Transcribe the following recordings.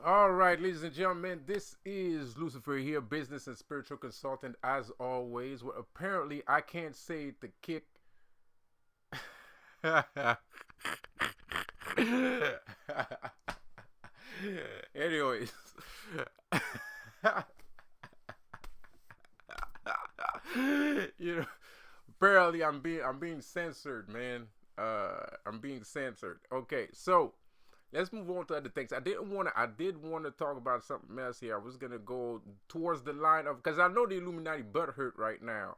All right, ladies and gentlemen, this is Lucifer here, business and spiritual consultant, as always. Well, apparently, I can't say the kick. Anyways, you know, apparently, I'm being censored, man. I'm being censored. Okay, so let's move on to other things. I did want to talk about something else here. I was gonna go towards the line of, because I know the Illuminati butt hurt right now.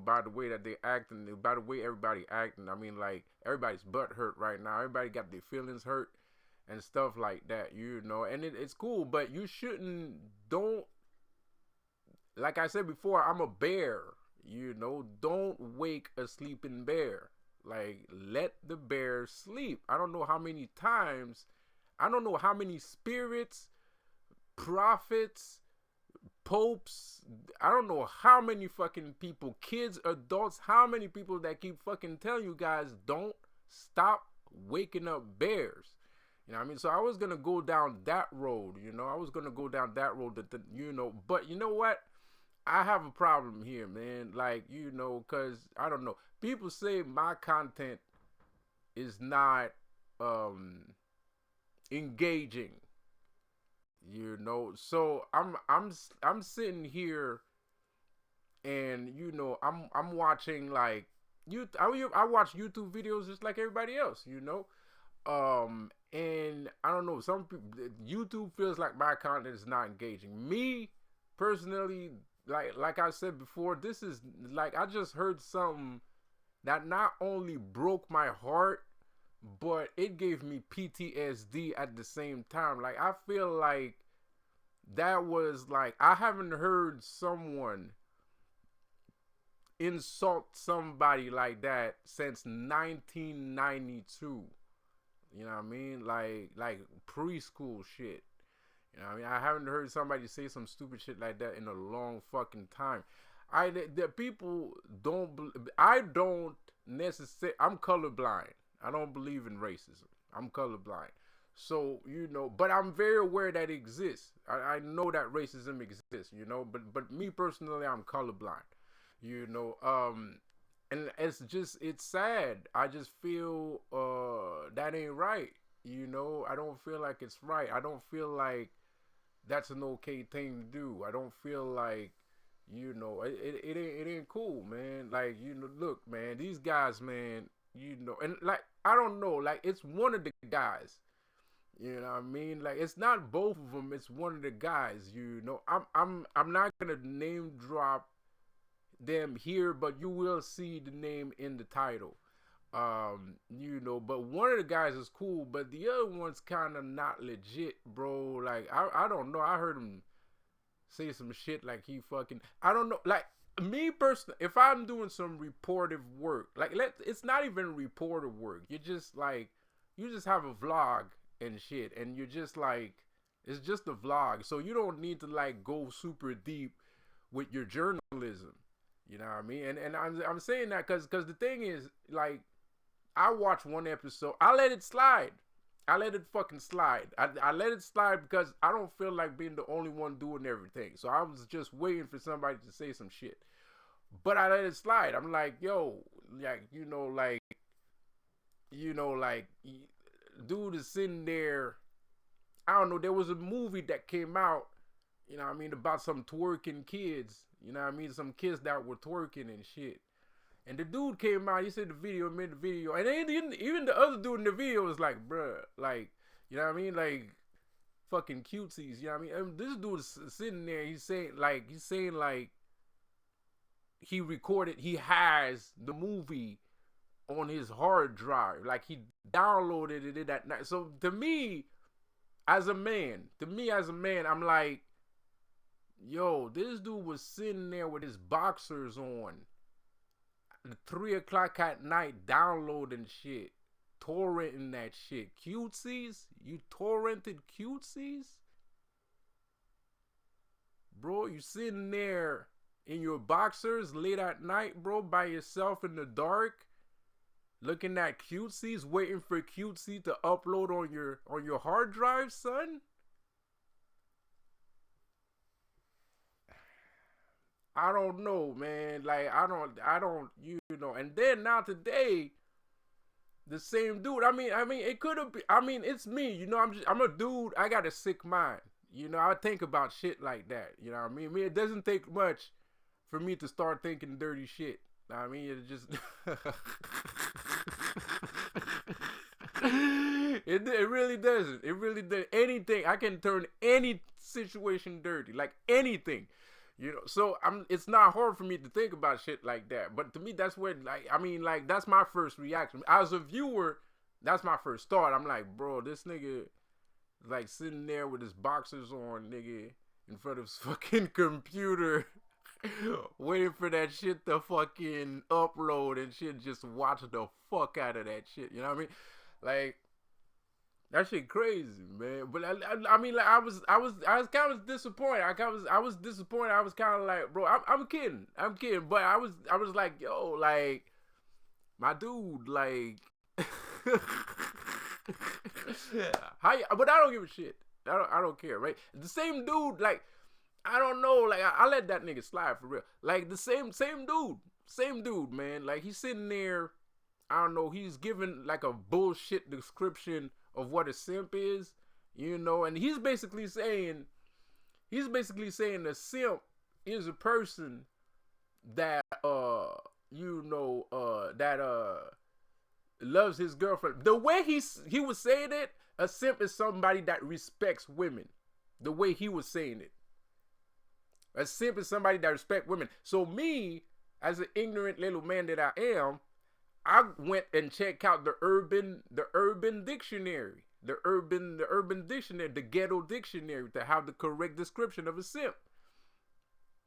By the way that they acting, by the way everybody acting. I mean, like everybody's butt hurt right now. Everybody got their feelings hurt and stuff like that. And it's cool, but you shouldn't. Don't, like I said before, I'm a bear. Don't wake a sleeping bear. Like, let the bear sleep. I don't know how many times, I don't know how many spirits, prophets, popes, I don't know how many fucking people, kids, adults, how many people that keep fucking telling you guys, don't stop waking up bears. You know what I mean? So I was gonna go down that road, I was gonna go down that road but you know what? I have a problem here, man. Like, because I don't know. People say my content is not engaging, So I'm sitting here and I'm watching, like, I watch YouTube videos just like everybody else. And I don't know, some people, YouTube feels like my content is not engaging. Me personally, like I said before, this is like, I just heard something that not only broke my heart, but it gave me PTSD at the same time. Like, I feel like that was like, I haven't heard someone insult somebody like that since 1992. You know what I mean? Like preschool shit. You know what I mean? I haven't heard somebody say some stupid shit like that in a long fucking time. The people don't. I don't necessarily. I'm colorblind. I don't believe in racism. I'm colorblind. So but I'm very aware that it exists. I know that racism exists. But me personally, I'm colorblind. You know, and it's sad. I just feel that ain't right. I don't feel like it's right. I don't feel like that's an okay thing to do. I don't feel like, it ain't cool, man. Like, look, man, these guys, man, and like, I don't know, like, it's one of the guys. You know what I mean? Like, it's not both of them, it's one of the guys. I'm not gonna name drop them here, but you will see the name in the title. But one of the guys is cool, but the other one's kind of not legit, bro. Like, I don't know. I heard him say some shit like he fucking, I don't know. Like, me personally, if I'm doing some reportive work, like, it's not even reportive work. You just have a vlog and shit, and you're just like, it's just a vlog, so you don't need to like go super deep with your journalism. You know what I mean? And I'm saying that because the thing is, like, I watched one episode. I let it slide. I let it fucking slide. I let it slide because I don't feel like being the only one doing everything. So I was just waiting for somebody to say some shit. But I let it slide. I'm like, yo, like, like, dude is sitting there. I don't know. There was a movie that came out, about some twerking kids. Some kids that were twerking and shit. And the dude came out, he said the video, made the video. And then even the other dude in the video was like, bruh, like, like, fucking cutesies, And this dude is sitting there, he's saying like, he has the movie on his hard drive. Like, he downloaded it that night. So to me, as a man, I'm like, yo, this dude was sitting there with his boxers on 3 o'clock at night, downloading shit, torrenting that shit. Cutesies? You torrented cutesies? Bro, you sitting there in your boxers late at night, bro, by yourself in the dark, looking at cutesies, waiting for cutesy to upload on your hard drive, son? I don't know, man. Like I don't, And then now today, the same dude. I mean, it could have been. I mean, it's me. I'm a dude. I got a sick mind. I think about shit like that. You know what I mean? It doesn't take much for me to start thinking dirty shit. I mean, it just it really doesn't. It really does. Anything I can turn any situation dirty, like anything. So it's not hard for me to think about shit like that. But to me, that's where, like, that's my first reaction. As a viewer, that's my first thought. I'm like, bro, this nigga, like, sitting there with his boxers on, nigga, in front of his fucking computer, waiting for that shit to fucking upload and shit, just watch the fuck out of that shit. You know what I mean? Like, that shit crazy, man. But I mean, like, I was kind of disappointed. I was disappointed. I was kind of like, bro, I'm kidding. But I was like, yo, like, my dude, like, but I don't give a shit. I don't care, right? The same dude, like, I don't know, like, I let that nigga slide for real. Like, the same dude, man. Like, he's sitting there, I don't know, he's giving like a bullshit description of what a simp is, and he's basically saying a simp is a person that loves his girlfriend. The way he was saying it, a simp is somebody that respects women. The way he was saying it. A simp is somebody that respects women. So me, as an ignorant little man that I am, I went and checked out the urban dictionary, the urban dictionary, the ghetto dictionary, to have the correct description of a simp.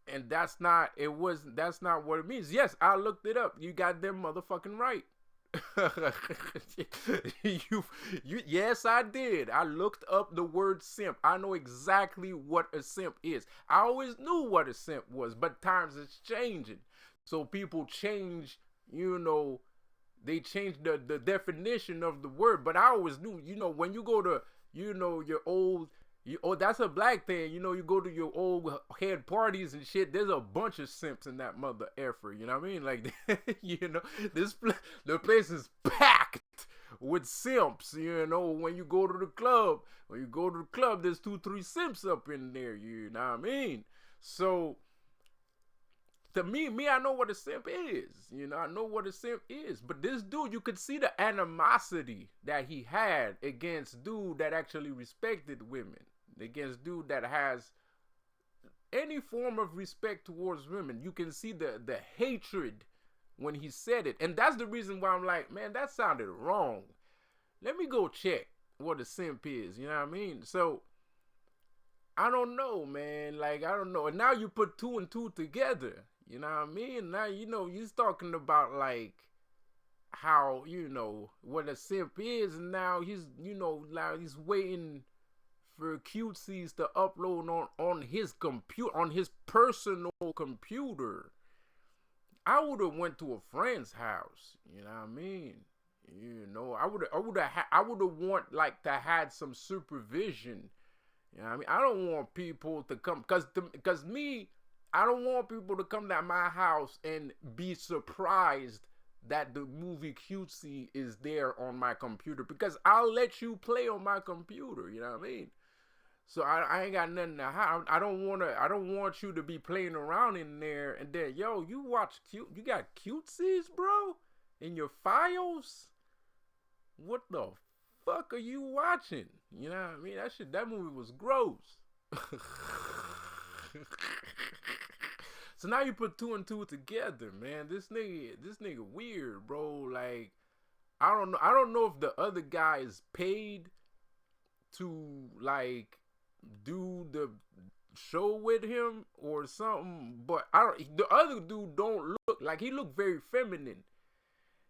And that's not what it means. Yes, I looked it up. You got them motherfucking right. Yes, I did. I looked up the word simp. I know exactly what a simp is. I always knew what a simp was, but times is changing. So people change, they changed the definition of the word, but I always knew, when you go to, your old, that's a black thing, you go to your old head parties and shit, there's a bunch of simps in that mother effer, you know what I mean? Like, the place is packed with simps, when you go to the club, there's 2-3 simps up in there, you know what I mean? So, to me, I know what a simp is. I know what a simp is. But this dude, you could see the animosity that he had against dude that actually respected women. Against dude that has any form of respect towards women. You can see the hatred when he said it. And that's the reason why I'm like, man, that sounded wrong. Let me go check what a simp is. You know what I mean? So, I don't know, man. Like, I don't know. And now you put 2 and 2 together. You know what I mean? Now, he's talking about, like, how, what a simp is. And now he's waiting for cutesies to upload on his computer, on his personal computer. I would have went to a friend's house. You know what I mean? I would have want, like, to had some supervision. You know what I mean? I don't want people to come, because me, I don't want people to come to my house and be surprised that the movie Cutesy is there on my computer, because I'll let you play on my computer. You know what I mean? So I ain't got nothing to hide. I don't want you to be playing around in there and then, yo, you got Cutesies, bro, in your files? What the fuck are you watching? You know what I mean? That movie was gross. So now you put 2 and 2 together, man. This nigga weird, bro. Like, I don't know if the other guy is paid to, like, do the show with him or something, but the other dude don't look like, he look very feminine.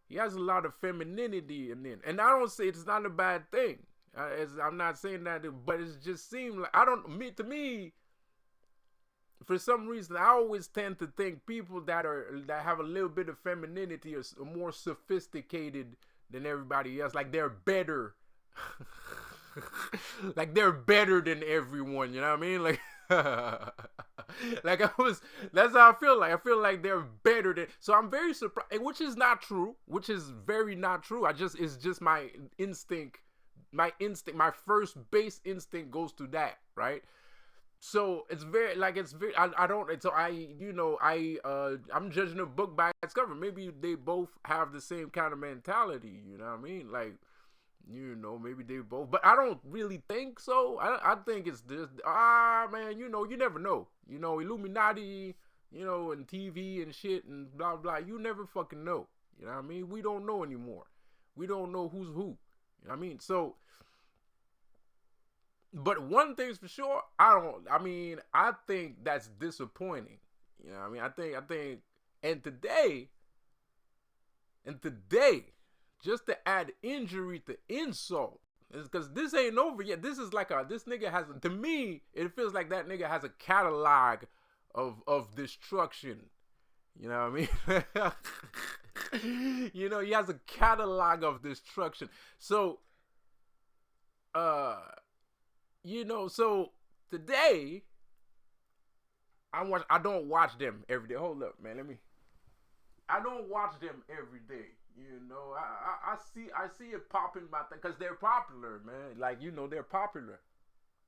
He has a lot of femininity in him, and I don't say it's not a bad thing. I'm not saying that, but it just seemed like, to me, for some reason, I always tend to think people that have a little bit of femininity are more sophisticated than everybody else. Like, they're better. Like, they're better than everyone. You know what I mean? Like, Like I was, that's how I feel like. I feel like they're better than. So I'm very surprised, which is not true. Which is very not true. It's just my instinct. My first base instinct goes to that, right? So it's very I don't so I you know I'm judging a book by its cover. Maybe they both have the same kind of mentality, you know what I mean? Like, maybe they both, but I don't really think so. I think it's just man, you never know. Illuminati, and TV and shit and blah blah. You never fucking know. You know what I mean? We don't know anymore. We don't know who's who. You know what I mean? So, but one thing's for sure, I think that's disappointing. You know what I mean? I think, and today, just to add injury to insult, is because this ain't over yet. This is like this nigga has, to me, it feels like that nigga has a catalog of destruction. You know what I mean? He has a catalog of destruction. So, so today I don't watch them every day. Hold up, man. I don't watch them every day. I see it popping my thing because they're popular, man. Like, they're popular.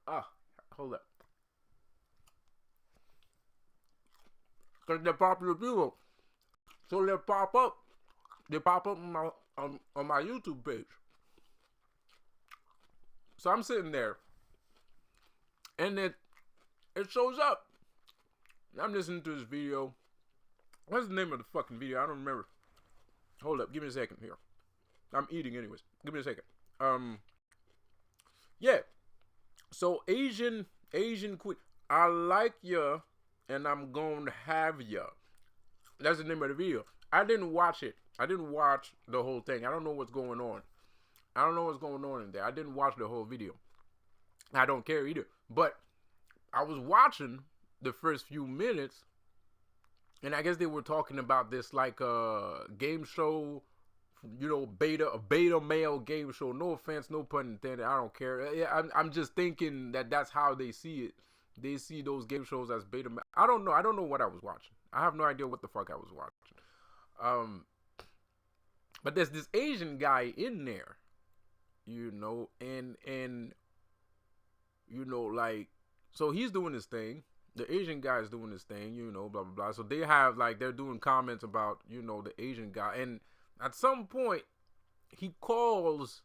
Hold up. Because they're popular people. So they pop up. They pop up on my YouTube page. So I'm sitting there. And it shows up. I'm listening to this video. What's the name of the fucking video? I don't remember. Hold up. Give me a second here. I'm eating anyways. Give me a second. Yeah. So Asian queen. I like ya and I'm gonna have ya. That's the name of the video. I didn't watch it. I didn't watch the whole thing. I don't know what's going on. I don't know what's going on in there. I didn't watch the whole video. I don't care either. But I was watching the first few minutes, and I guess they were talking about this like game show, a beta male game show. No offense, no pun intended. I don't care. Yeah, I'm just thinking that's how they see it. They see those game shows as beta male. I don't know. I don't know what I was watching. I have no idea what the fuck I was watching. But there's this Asian guy in there, and like, so he's doing his thing. The Asian guy is doing his thing, blah, blah, blah. So they have, they're doing comments about, the Asian guy. And at some point, he calls,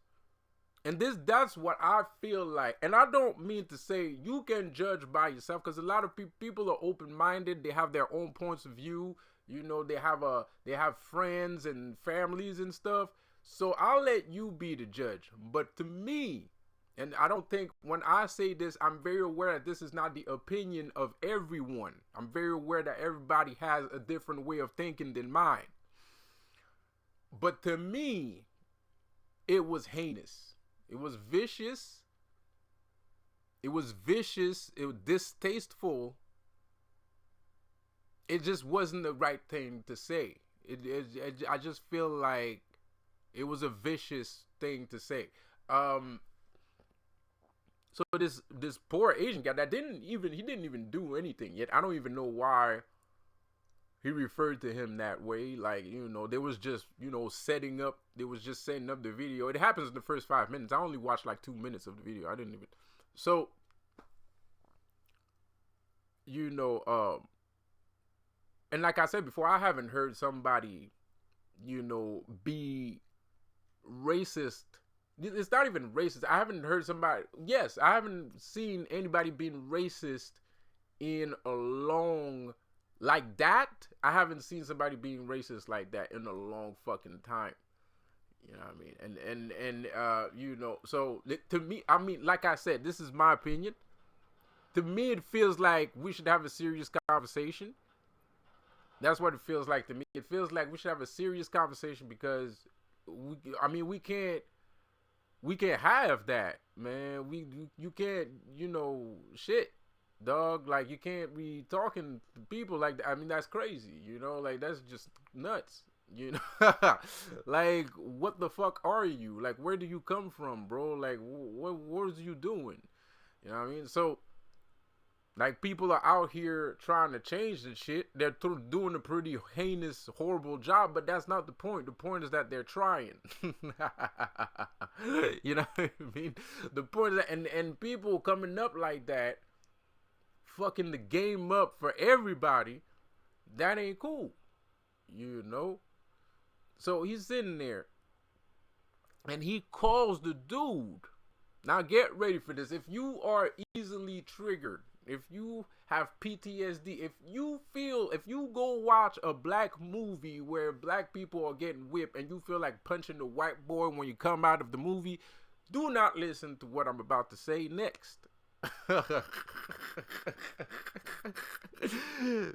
and that's what I feel like. And I don't mean to say you can judge by yourself, because a lot of people are open-minded. They have their own points of view. They have friends and families and stuff. So I'll let you be the judge. But to me, and I don't think when I say this, I'm very aware that this is not the opinion of everyone. I'm very aware that everybody has a different way of thinking than mine. But to me, it was heinous. It was vicious. It was distasteful. It just wasn't the right thing to say. I just feel like it was a vicious thing to say. So this poor Asian guy that didn't even do anything yet. I don't even know why he referred to him that way. Like, they was just, setting up the video. It happens in the first 5 minutes. I only watched like 2 minutes of the video. I didn't even. So, and like I said before, I haven't heard somebody, be racist. It's not even racist. I haven't heard somebody. Yes, I haven't seen anybody being racist in a long, like that. I haven't seen somebody being racist like that in a long fucking time. You know what I mean? And so to me, like I said, this is my opinion. To me, it feels like we should have a serious conversation. That's what it feels like to me. It feels like we should have a serious conversation because we can't have that, man. You can't, shit, dog. Like, you can't be talking to people like that. That's crazy, like, that's just nuts, Like, what the fuck are you? Like, where do you come from, bro? Like, what are you doing? You know what I mean? So, Like, people are out here trying to change the shit. They're doing a pretty heinous, horrible job, but that's not the point. The point is that they're trying. You know what I mean? The point is that, and people coming up like that, fucking the game up for everybody, that ain't cool. You know? So he's sitting there, and he calls the dude. Now get ready for this. If you are easily triggered, if you have PTSD, if you go watch a black movie where black people are getting whipped and you feel like punching the white boy when you come out of the movie, do not listen to what I'm about to say next.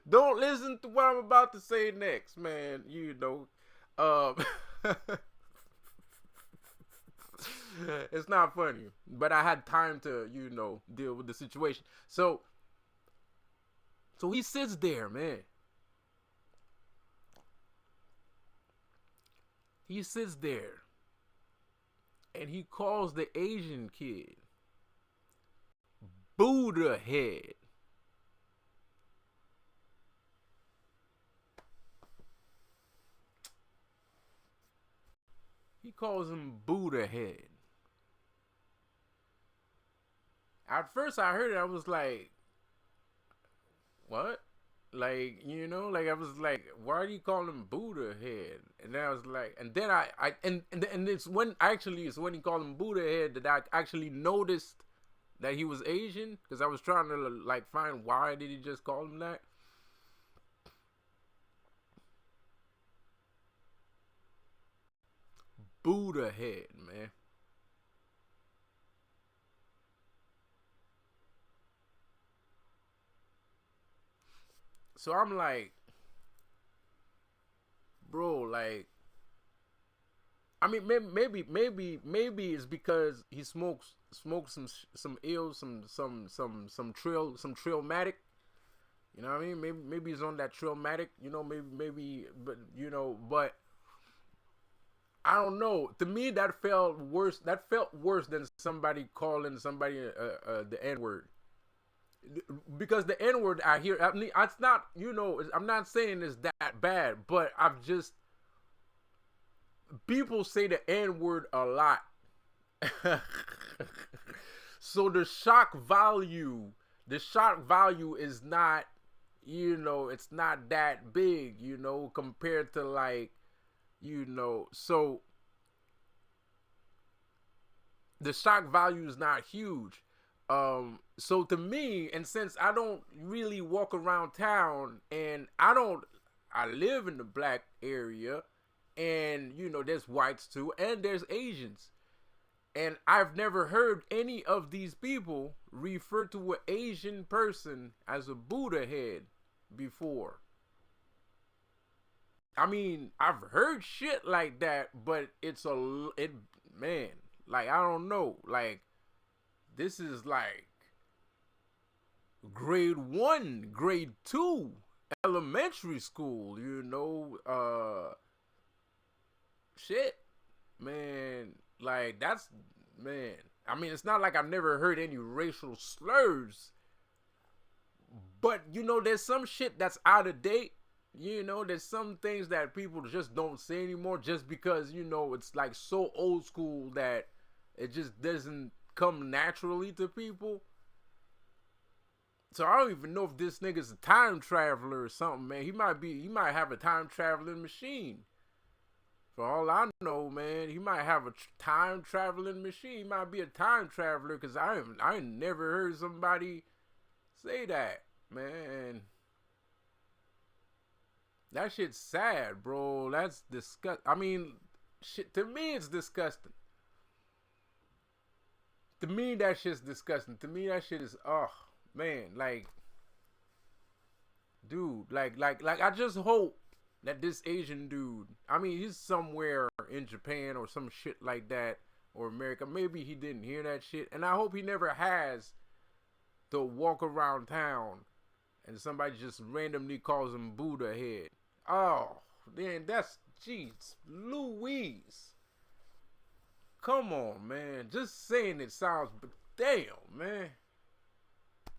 Don't listen to what I'm about to say next, man. You know. It's not funny, but I had time to, deal with the situation. So he sits there, man. He sits there, and he calls the Asian kid Buddha head. He calls him Buddha head. At first I heard it, I was like, what? Like, like, I was like, why do you call him Buddha head? And then I was like, and then and it's when he called him Buddha head that I actually noticed that he was Asian, because I was trying to like find why did he just call him that. Buddha head, man. So I'm like, bro, like, I mean, maybe it's because he smokes some ill, some trailmatic. You know what I mean? Maybe he's on that trailmatic. Maybe, but I don't know. To me, that felt worse. That felt worse than somebody calling somebody the N word. Because the N word I hear, I mean, it's not. I'm not saying it's that bad, but I've just, people say the N word a lot. So the shock value is not, it's not that big, compared to, like, so the shock value is not huge. So to me, and since I don't really walk around town, and I live in the black area, and there's whites too, and there's Asians, and I've never heard any of these people refer to an Asian person as a Buddha head before. I mean, I've heard shit like that, but man, like, I don't know, like, this is like grade 1, grade 2, elementary school, shit, man, like, man, I mean, it's not like I've never heard any racial slurs, but, there's some shit that's out of date. There's some things that people just don't say anymore, just because, it's like so old school that it just doesn't come naturally to people. So I don't even know if this nigga's a time traveler or something, man. He might have a time traveling machine. For all I know, man, he might have a time traveling machine. He might be a time traveler, because I never heard somebody say that, man. That shit's sad, bro. That's disgusting. I mean, shit, to me, it's disgusting. To me, that shit's disgusting. To me, that shit is, oh, man, like, dude, like, I just hope that this Asian dude, I mean, he's somewhere in Japan or some shit like that, or America. Maybe he didn't hear that shit, and I hope he never has to walk around town and somebody just randomly calls him Buddha head. Oh, man, that's, jeez Louise. Come on, man. Just saying it sounds, but damn, man.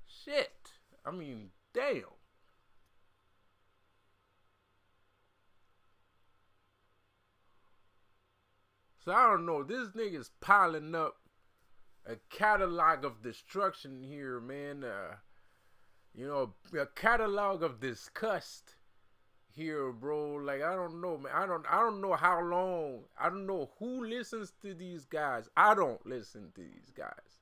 Shit. I mean, damn. So I don't know. This nigga's piling up a catalog of destruction here, man. A catalog of disgust here, bro. Like I don't know, man. I don't know how long. I don't know who listens to these guys. I don't listen to these guys.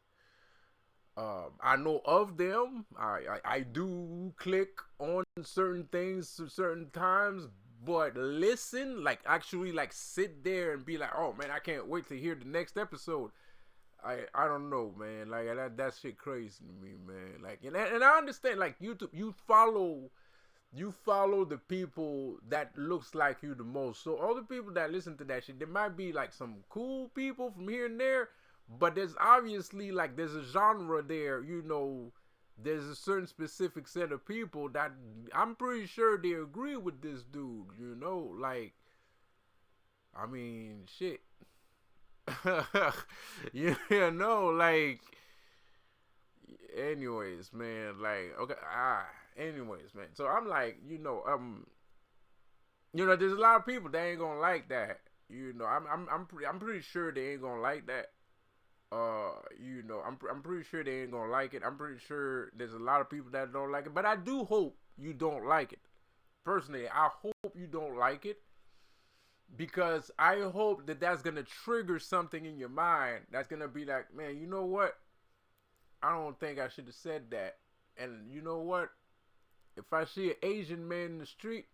I know of them. I do click on certain things certain times, but listen, like actually like sit there and be like, oh man, I can't wait to hear the next episode. I don't know, man. Like that shit crazy to me, man. Like and I understand, like YouTube, you follow the people that looks like you the most. So all the people that listen to that shit, there might be like some cool people from here and there, but there's obviously like there's a genre there, there's a certain specific set of people that I'm pretty sure they agree with this dude, like I mean shit. Like anyways, man, like okay, anyways, man. So I'm like, there's a lot of people that ain't gonna like that. I'm pretty sure they ain't gonna like that. I'm pretty sure they ain't gonna like it. I'm pretty sure there's a lot of people that don't like it, but I do hope you don't like it. Personally, I hope you don't like it because I hope that that's gonna trigger something in your mind that's gonna be like, man, you know what? I don't think I should have said that. And you know what? If I see an Asian man in the street,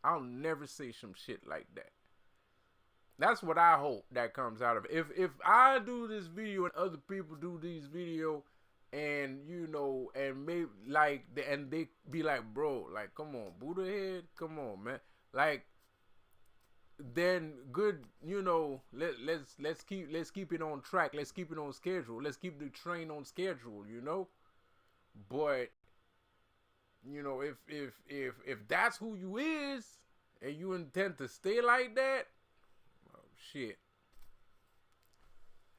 I'll never say some shit like that. That's what I hope that comes out of it. If I do this video and other people do these video, and and maybe like and they be like, bro, like come on, Buddha head, come on, man, like then good, let's keep it on track, let's keep it on schedule, let's keep the train on schedule, But if that's who you is and you intend to stay like that, oh shit.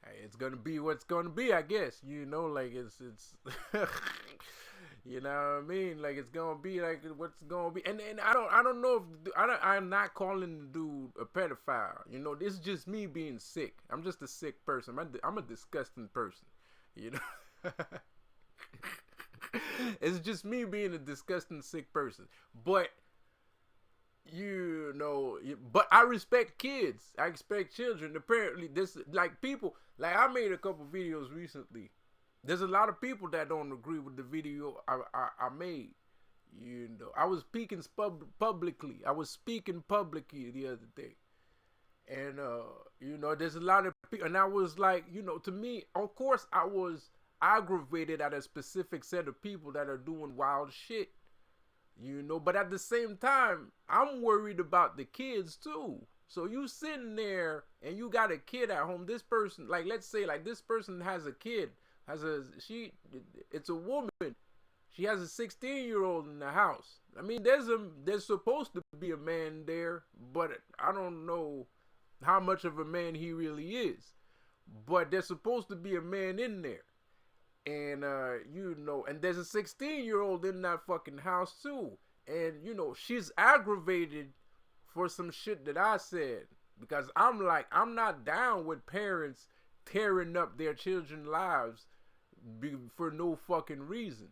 Hey, it's gonna be what's gonna be, I guess. Like it's you know what I mean? Like it's gonna be like what's gonna be, and I don't know if I'm not calling the dude a pedophile. This is just me being sick. I'm just a sick person. I'm a disgusting person. It's just me being a disgusting sick person. But but I respect kids. I respect children. Apparently, this like people. Like I made a couple videos recently. There's a lot of people that don't agree with the video I made. I was speaking publicly. I was speaking publicly the other day, and there's a lot of people, and I was like, to me, of course, I was aggravated at a specific set of people that are doing wild shit. But at the same time, I'm worried about the kids too. So you sitting there and you got a kid at home. This person, like, let's say, like, this person has a kid, it's a woman. She has a 16-year-old in the house. I mean, there's supposed to be a man there, but I don't know how much of a man he really is. But there's supposed to be a man in there. And and there's a 16-year-old in that fucking house too. And she's aggravated for some shit that I said, because I'm not down with parents tearing up their children's lives for no fucking reason.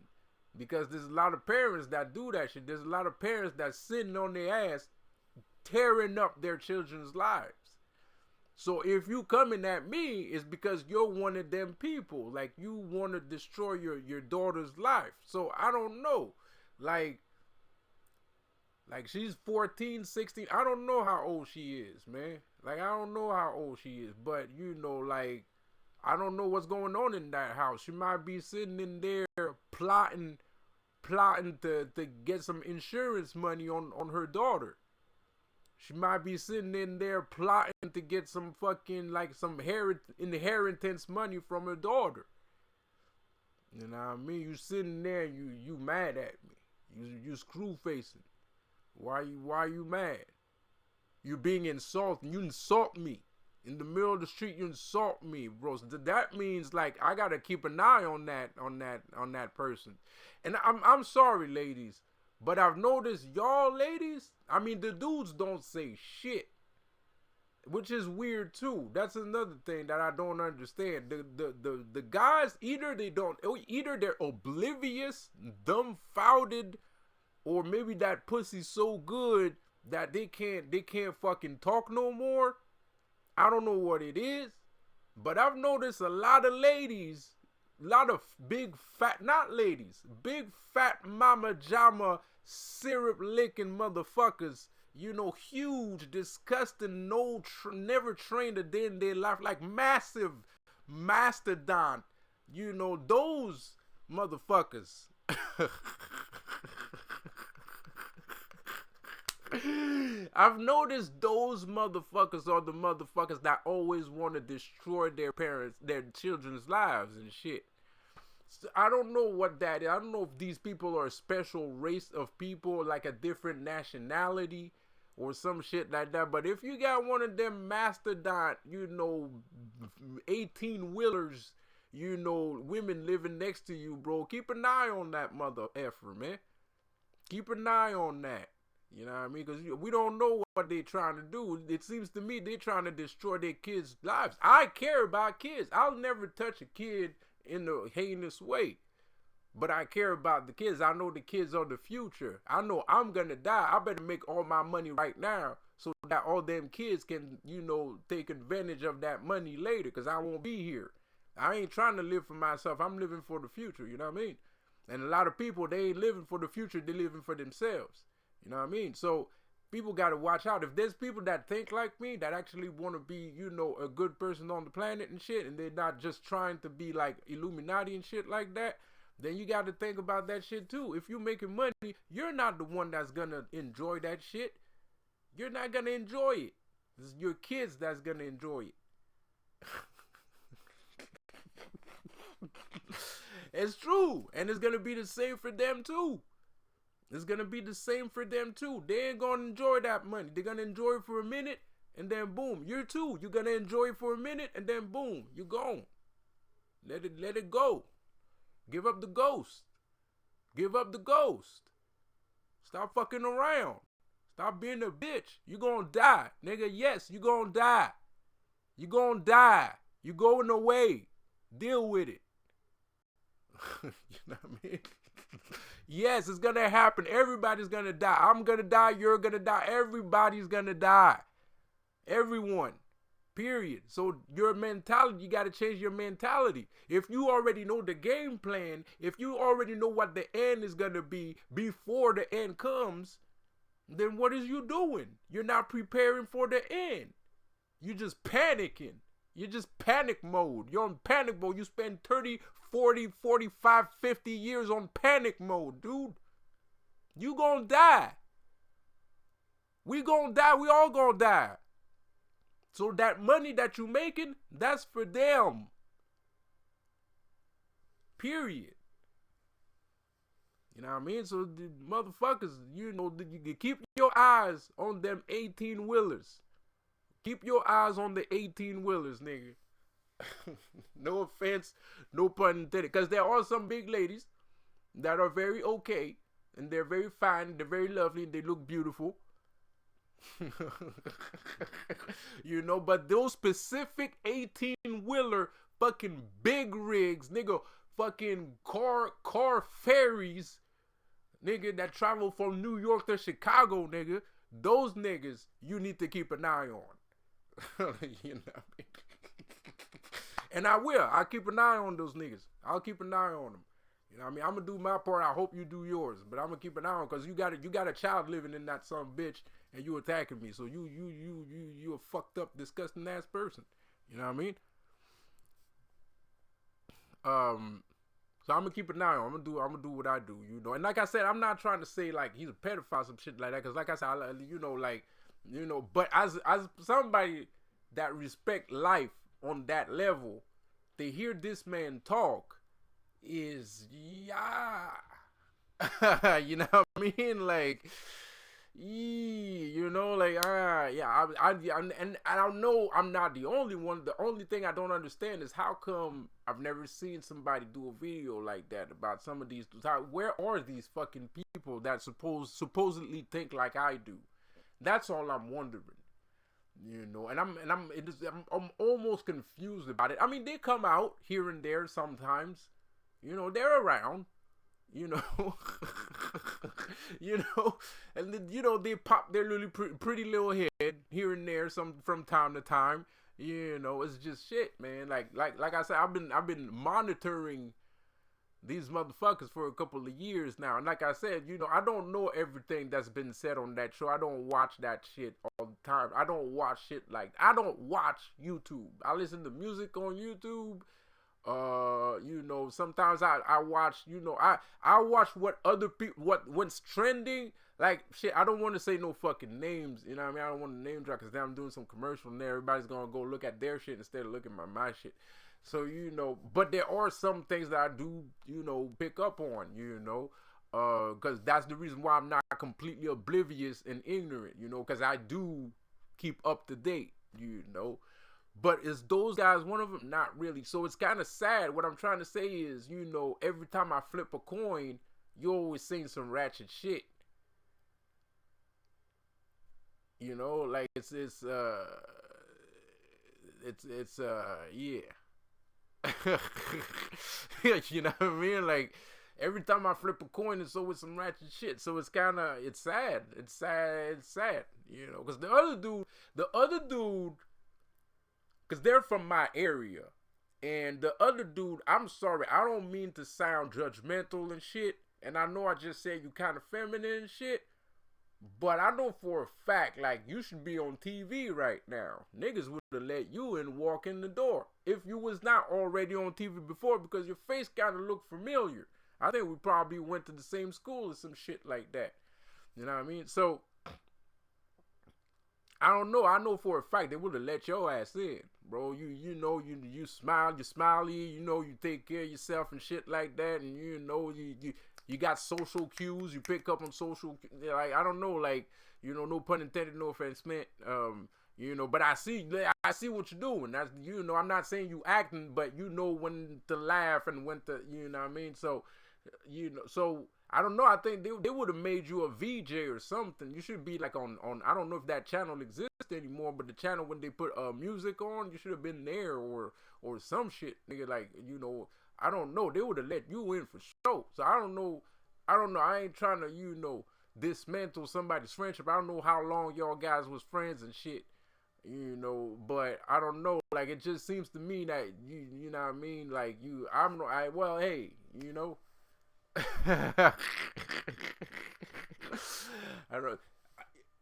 Because there's a lot of parents that do that shit. There's a lot of parents that's sitting on their ass tearing up their children's lives. So if you coming at me, it's because you're one of them people. Like, you want to destroy your daughter's life. So I don't know. Like she's 14, 16. I don't know how old she is, man. Like, I don't know how old she is. But, like, I don't know what's going on in that house. She might be sitting in there plotting to get some insurance money on her daughter. She might be sitting in there plotting to get some fucking, like, some inheritance money from her daughter. You know what I mean? You sitting there, you mad at me. You screw facing. Why you mad? You being insulted. You insult me. In the middle of the street, you insult me, bro. So that means like I gotta keep an eye on that person. And I'm sorry, ladies, but I've noticed y'all ladies. I mean, the dudes don't say shit, which is weird too. That's another thing that I don't understand. The guys either they're oblivious, dumbfounded, or maybe that pussy's so good that they can't fucking talk no more. I don't know what it is, but I've noticed a lot of ladies, a lot of big fat, not ladies, big fat mama jama syrup licking motherfuckers, you know, huge, disgusting, never trained a day in their life, like massive mastodon, you know, those motherfuckers. I've noticed those motherfuckers are the motherfuckers that always want to destroy their children's lives and shit. So I don't know what that is. I don't know if these people are a special race of people, like a different nationality or some shit like that. But if you got one of them mastodon, you know, 18-wheelers, you know, women living next to you, bro, keep an eye on that mother effer, man. Keep an eye on that. You know what I mean? Because we don't know what they're trying to do. It seems to me they're trying to destroy their kids' lives. I care about kids. I'll never touch a kid in a heinous way. But I care about the kids. I know the kids are the future. I know I'm going to die. I better make all my money right now so that all them kids can, you know, take advantage of that money later, because I won't be here. I ain't trying to live for myself. I'm living for the future. You know what I mean? And a lot of people, they ain't living for the future. They're living for themselves. You know what I mean? So people got to watch out. If there's people that think like me, that actually want to be, you know, a good person on the planet and shit, and they're not just trying to be like Illuminati and shit like that, then you got to think about that shit too. If you're making money, you're not the one that's going to enjoy that shit. You're not going to enjoy it. It's your kids that's going to enjoy it. It's true. And it's going to be the same for them too. It's going to be the same for them too. They ain't going to enjoy that money. They're going to enjoy it for a minute and then boom. You're too. You're going to enjoy it for a minute and then boom. You're gone. Let it go. Give up the ghost. Give up the ghost. Stop fucking around. Stop being a bitch. You're going to die. Nigga, yes, you're going to die. You're going to die. You're going away. Deal with it. You know what I mean? Yes, it's gonna happen. Everybody's gonna die. I'm gonna die. You're gonna die. Everybody's gonna die. Everyone. Period. So your mentality, you gotta change your mentality. If you already know the game plan, if you already know what the end is gonna be before the end comes, then what is you doing? You're not preparing for the end. You're just panicking. You're just panic mode. You're on panic mode. You spend 30, 40, 45, 50 years on panic mode, dude. You gonna die. We gonna die. We all gonna die. So that money that you making, that's for them. Period. You know what I mean? So the motherfuckers, you know, you keep your eyes on them 18-wheelers. Keep your eyes on the 18-wheelers, nigga. No offense, no pun intended. Because there are some big ladies that are very okay, and they're very fine, they're very lovely, and they look beautiful. You know, but those specific 18-wheeler fucking big rigs, nigga, fucking car ferries, nigga, that travel from New York to Chicago, nigga, those niggas you need to keep an eye on. You know what I mean? And I will. I'll keep an eye on those niggas. I'll keep an eye on them. You know what I mean? I'm gonna do my part. I hope you do yours. But I'm gonna keep an eye on, because you got a child living in that son of a bitch, and you attacking me. So you a fucked up, disgusting ass person. You know what I mean? So I'm gonna keep an eye on. I'm gonna do what I do. You know. And like I said, I'm not trying to say like he's a pedophile, some shit like that. Because like I said, but as somebody that respect life on that level, to hear this man talk is, yeah. You know what I mean? Like, You know, like yeah, and I don't know. I'm not the only one. The only thing I don't understand is how come I've never seen somebody do a video like that about some of these. Where are these fucking people that supposedly think like I do? That's all I'm wondering. You know, and I'm almost confused about it. I mean, they come out here and there sometimes. You know, they're around. You know, you know, and then, you know, they pop their little pretty little head here and there some from time to time. You know, it's just shit, man. Like I said, I've been monitoring these motherfuckers for a couple of years now. And like I said, you know, I don't know everything that's been said on that show. I don't watch that shit all the time. I don't watch shit I don't watch YouTube. I listen to music on YouTube. You know, sometimes I watch, you know, I watch what other people, what's trending. Like, shit, I don't want to say no fucking names, you know what I mean? I don't want to name drop because then I'm doing some commercial and there. Everybody's going to go look at their shit instead of looking at my shit. So, you know, but there are some things that I do, you know, pick up on, you know, because that's the reason why I'm not completely oblivious and ignorant, you know, because I do keep up to date, you know. But is those guys one of them? Not really. So it's kind of sad. What I'm trying to say is, you know, every time I flip a coin, you always seeing some ratchet shit. You know, like yeah. You know what I mean? Like every time I flip a coin, it's always some ratchet shit. So it's sad. It's sad. It's sad. You know, because the other dude, because they're from my area. And the other dude, I'm sorry, I don't mean to sound judgmental and shit. And I know I just said you kind of feminine and shit. But I know for a fact, like, you should be on TV right now. Niggas would have let you in, walk in the door. If you was not already on TV before, because your face kind of looked familiar. I think we probably went to the same school or some shit like that. You know what I mean? So, I don't know. I know for a fact they would have let your ass in, bro. You know you smile, you smiley. You know you take care of yourself and shit like that, and you know you got social cues. You pick up on social, like, I don't know, like, you know, no pun intended, no offense meant. You know, but I see what you're doing. That's, you know, I'm not saying you acting, but you know when to laugh and when to, you know what I mean. So, you know, so I don't know. I think they would have made you a VJ or something. You should be like on I don't know if that channel exists anymore, but the channel when they put music on, you should have been there or some shit, nigga. Like, you know, I don't know. They would have let you in for sure. So I don't know. I ain't trying to, you know, dismantle somebody's friendship. I don't know how long y'all guys was friends and shit. You know, but I don't know. Like, it just seems to me that you know what I mean. Like, well, hey, you know. I don't know.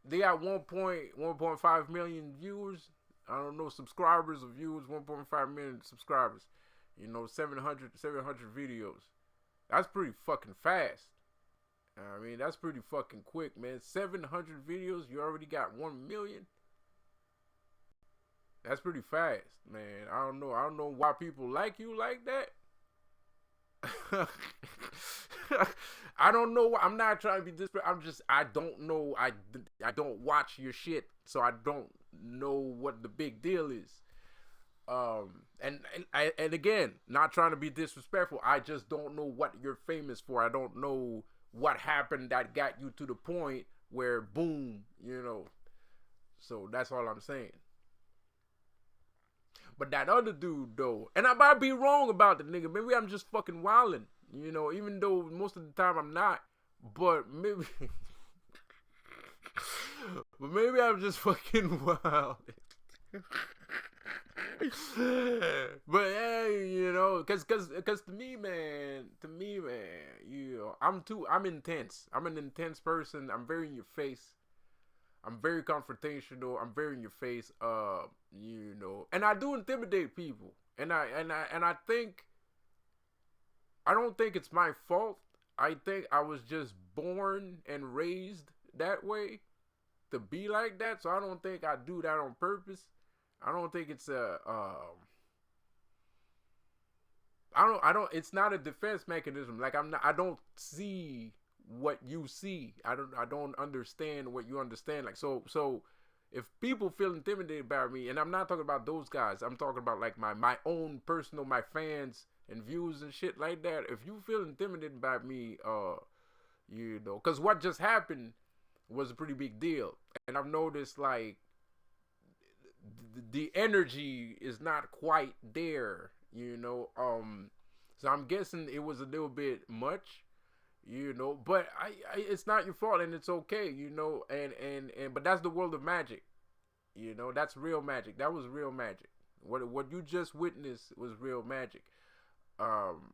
They got 1.5 million viewers. I don't know, subscribers or viewers. 1.5 million subscribers. You know, 700 videos. That's pretty fucking fast. I mean, that's pretty fucking quick, man. 700 videos, you already got 1 million. That's pretty fast, man. I don't know why people like you like that. I don't know. I'm not trying to be disrespectful. I don't know. I don't watch your shit, so I don't know what the big deal is. And again, not trying to be disrespectful. I just don't know what you're famous for. I don't know what happened that got you to the point where boom, you know. So that's all I'm saying. But that other dude, though, and I might be wrong about the nigga. Maybe I'm just fucking wilding, you know, even though most of the time I'm not. But maybe, but maybe I'm just fucking wild. But hey, you know, cause to me, man, you know, I'm intense. I'm an intense person. I'm very in your face. I'm very confrontational. I'm very in your face. You know, and I do intimidate people. And I think I don't think it's my fault. I think I was just born and raised that way to be like that. So I don't think I do that on purpose. I don't think it's I don't it's not a defense mechanism. Like I don't see what you see. I don't understand what you understand. Like, so if people feel intimidated by me, and I'm not talking about those guys, I'm talking about like my own personal, my fans and views and shit like that. If you feel intimidated by me, because what just happened was a pretty big deal, and I've noticed like the energy is not quite there, so I'm guessing it was a little bit much, but it's not your fault, and it's okay, and but that's the world of magic. That's real magic. That was real magic. What you just witnessed was real magic. um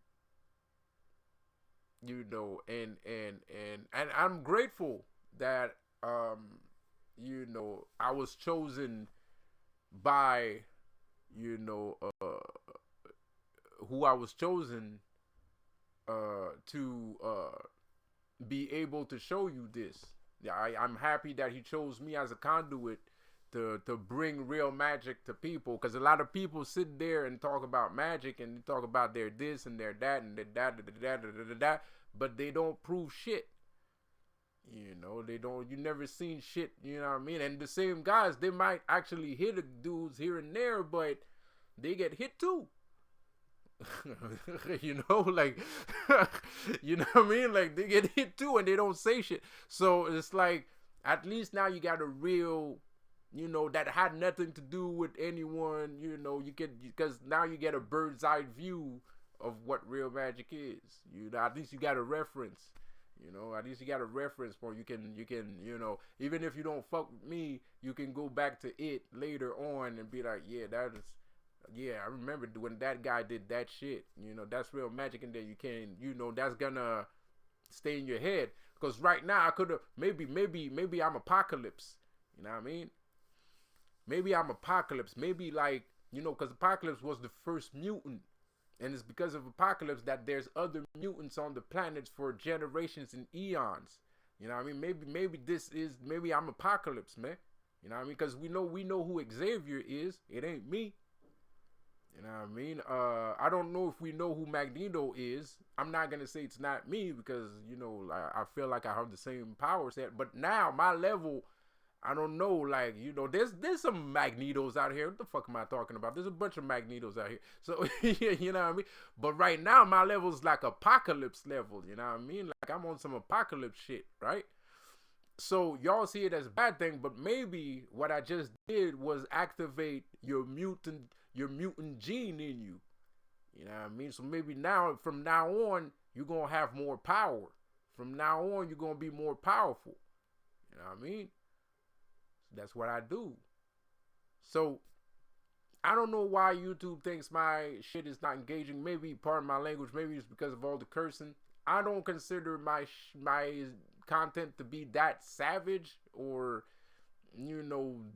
and I'm grateful that I was chosen by, you know who I was chosen to be able to show you this. Yeah, I'm happy that he chose me as a conduit to bring real magic to people, because a lot of people sit there and talk about magic and talk about their this and their that and their that, but they don't prove shit. They don't. You never seen shit. You know what I mean? And the same guys, they might actually hit the dudes here and there, but they get hit too. Like, you know what I mean? Like, they get hit too, and they don't say shit. So it's like, at least now you got a real, that had nothing to do with anyone. You get, because now you get a bird's eye view of what real magic is. At least you got a reference. At least you got a reference point. You can, even if you don't fuck with me, you can go back to it later on and be like, yeah, I remember when that guy did that shit. That's real magic, and then you can, that's gonna stay in your head. Because right now I could have maybe I'm Apocalypse. You know what I mean? Maybe I'm Apocalypse. Maybe, like, because Apocalypse was the first mutant. And it's because of Apocalypse that there's other mutants on the planet for generations and eons. You know what I mean? Maybe I'm Apocalypse, man. You know what I mean? Because we know who Xavier is. It ain't me. You know what I mean? I don't know if we know who Magneto is. I'm not gonna say it's not me, because I feel like I have the same power set. But now my level, I don't know, like, there's some Magnetos out here. What the fuck am I talking about? There's a bunch of Magnetos out here. So, you know what I mean? But right now, my level's like Apocalypse level, you know what I mean? Like, I'm on some Apocalypse shit, right? So, y'all see it as a bad thing, but maybe what I just did was activate your mutant gene in you. You know what I mean? So maybe from now on, you're going to have more power. From now on, you're going to be more powerful. You know what I mean? That's what I do. So I don't know why YouTube thinks my shit is not engaging. Maybe part of my language. Maybe it's because of all the cursing. I don't consider my content to be that savage or,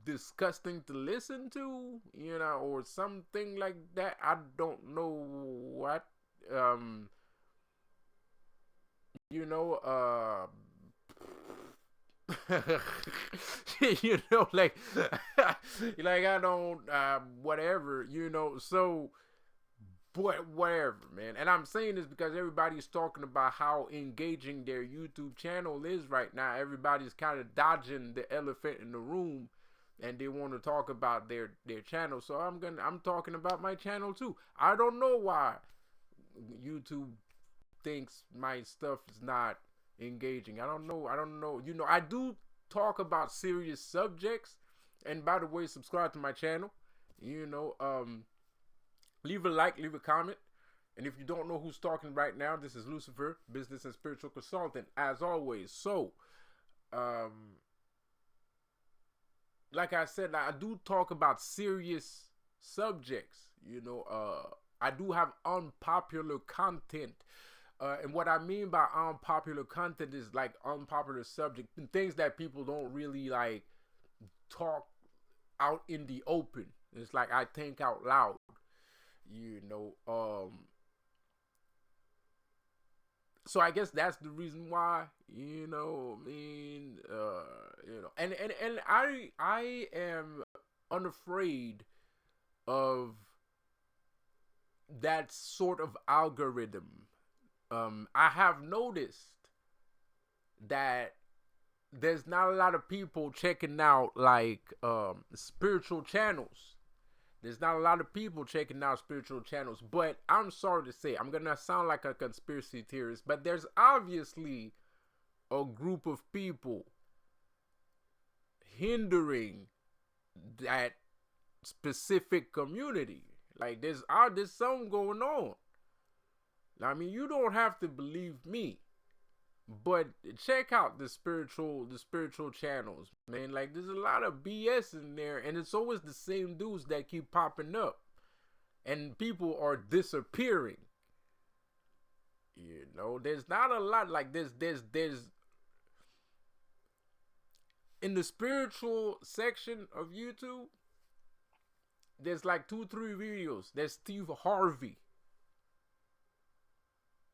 disgusting to listen to, or something like that. I don't know what. You know, like, like, I don't, whatever, so, but whatever, man. And I'm saying this because everybody's talking about how engaging their YouTube channel is right now. Everybody's kind of dodging the elephant in the room, and they want to talk about their channel. So I'm talking about my channel too. I don't know why YouTube thinks my stuff is not engaging. I don't know. I do talk about serious subjects. And by the way, subscribe to my channel. Leave a like, leave a comment. And if you don't know who's talking right now, this is Lucifer, business and spiritual consultant, as always. So, like I said, I do talk about serious subjects. I do have unpopular content. And what I mean by unpopular content is like unpopular subject, things that people don't really like talk out in the open. It's like I think out loud, so I guess that's the reason why, and I am unafraid of that sort of algorithm. I have noticed that there's not a lot of people checking out like spiritual channels. There's not a lot of people checking out spiritual channels, but I'm sorry to say, I'm gonna sound like a conspiracy theorist, but there's obviously a group of people hindering that specific community. Like there's something going on. I mean, you don't have to believe me, but check out the spiritual channels, man. Like there's a lot of BS in there, and it's always the same dudes that keep popping up, and people are disappearing. You know, there's not a lot like there's in the spiritual section of YouTube. There's like 2-3 videos. There's Steve Harvey.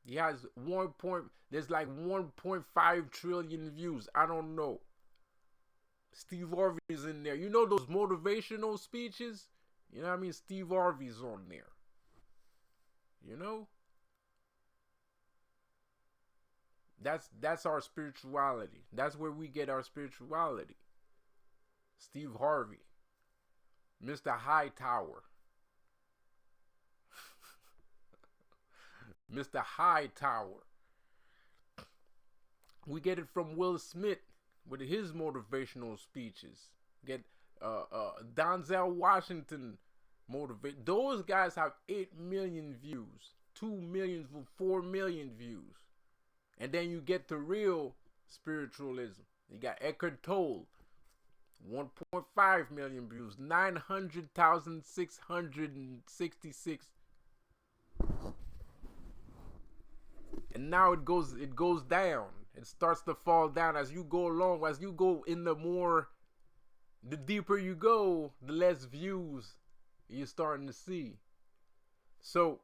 He has there's like 1.5 trillion views. I don't know. Steve Harvey's in there. You know those motivational speeches? You know what I mean? Steve Harvey's on there. You know? That's our spirituality. That's where we get our spirituality. Steve Harvey. Mr. Hightower. Mr. Hightower. We get it from Will Smith with his motivational speeches. Get Denzel Washington motivate. Those guys have 8 million views, 2 million, 4 million views. And then you get the real spiritualism. You got Eckhart Tolle, 1.5 million views, 900,666. And now it goes down. It starts to fall down as you go along. As you go in the deeper you go, the less views you're starting to see. So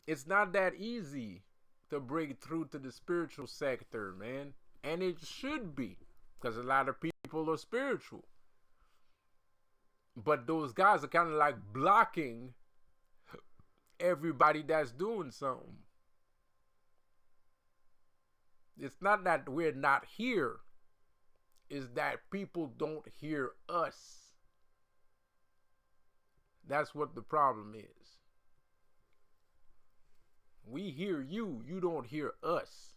it's not that easy to break through to the spiritual sector, man. And it should be, because a lot of people are spiritual. But those guys are kind of like blocking everybody that's doing something. It's not that we're not here. It's that people don't hear us. That's what the problem is. We hear you. You don't hear us.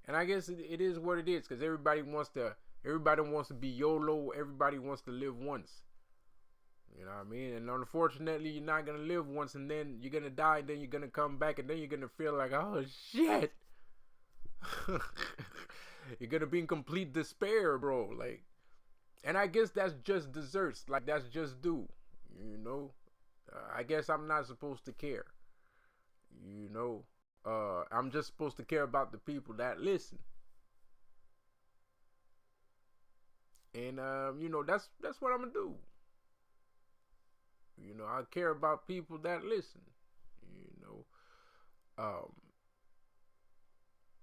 And I guess it is what it is, because everybody wants to be YOLO. Everybody wants to live once. You know what I mean? And unfortunately, you're not going to live once, and then you're going to die, and then you're going to come back, and then you're going to feel like, oh, shit. You're going to be in complete despair, bro. Like, and I guess that's just desserts. Like, that's just due. You know? I guess I'm not supposed to care. You know? I'm just supposed to care about the people that listen. And, you know, that's what I'm going to do. You know, I care about people that listen, you know.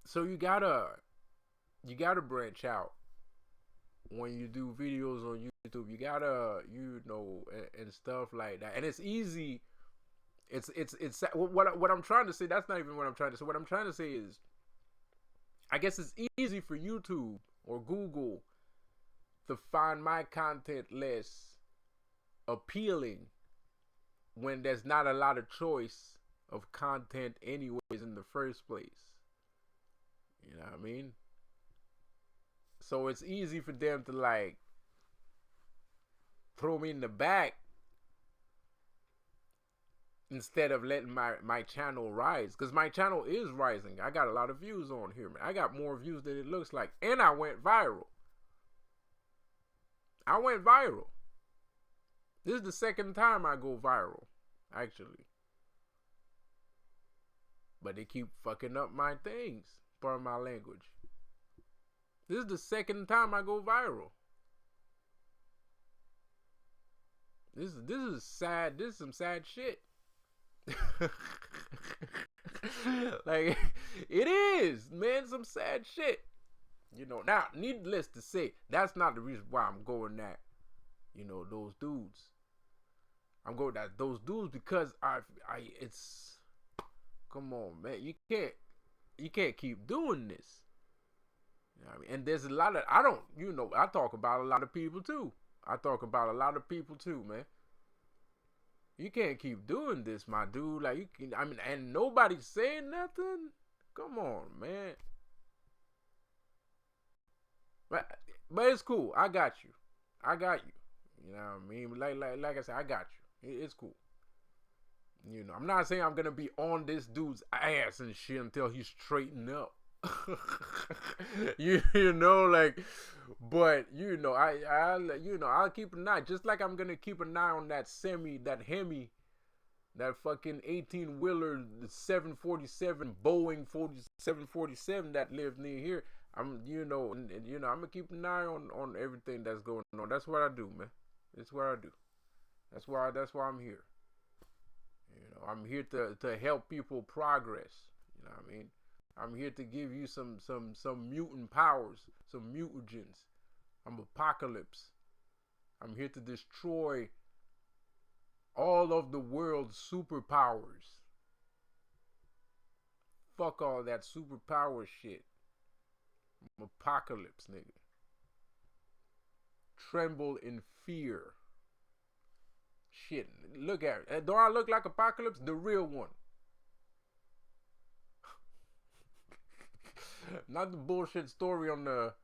So you gotta branch out when you do videos on YouTube. You gotta, you know, and stuff like that. And it's easy. It's what I'm trying to say. That's not even what I'm trying to say. What I'm trying to say is, I guess it's easy for YouTube or Google to find my content less appealing when there's not a lot of choice of content anyways in the first place. You know what I mean? So it's easy for them to like throw me in the back instead of letting my channel rise. Because my channel is rising. I got a lot of views on here, man. I got more views than it looks like. And I went viral. This is the second time I go viral, actually. But they keep fucking up my things, pardon my language. This is the second time I go viral. This is sad. This is some sad shit. Like, it is, man, some sad shit. You know, now, needless to say, that's not the reason why I'm going at, you know, those dudes. I'm going at those dudes because Come on, man. You can't keep doing this. You know what I mean? And there's a lot of I talk about a lot of people too. Man. You can't keep doing this, my dude. Like and nobody's saying nothing. Come on, man. But it's cool. I got you. You know what I mean? Like I said, I got you. It's cool. I'm not saying I'm gonna be on this dude's ass and shit until he's straightened up. But I'll keep an eye, just like I'm gonna keep an eye on that Hemi, that fucking 18-wheeler 747 Boeing 747 that lived near here. I'm gonna keep an eye on everything that's going on. That's what I do, man. That's what I do. That's why I'm here. I'm here to help people progress. You know what I mean? I'm here to give you some mutant powers, some mutagens. I'm Apocalypse. I'm here to destroy all of the world's superpowers. Fuck all that superpower shit. I'm Apocalypse, nigga. Tremble in fear. Shit, look at it. Do I look like Apocalypse? The real one. Not the bullshit story on the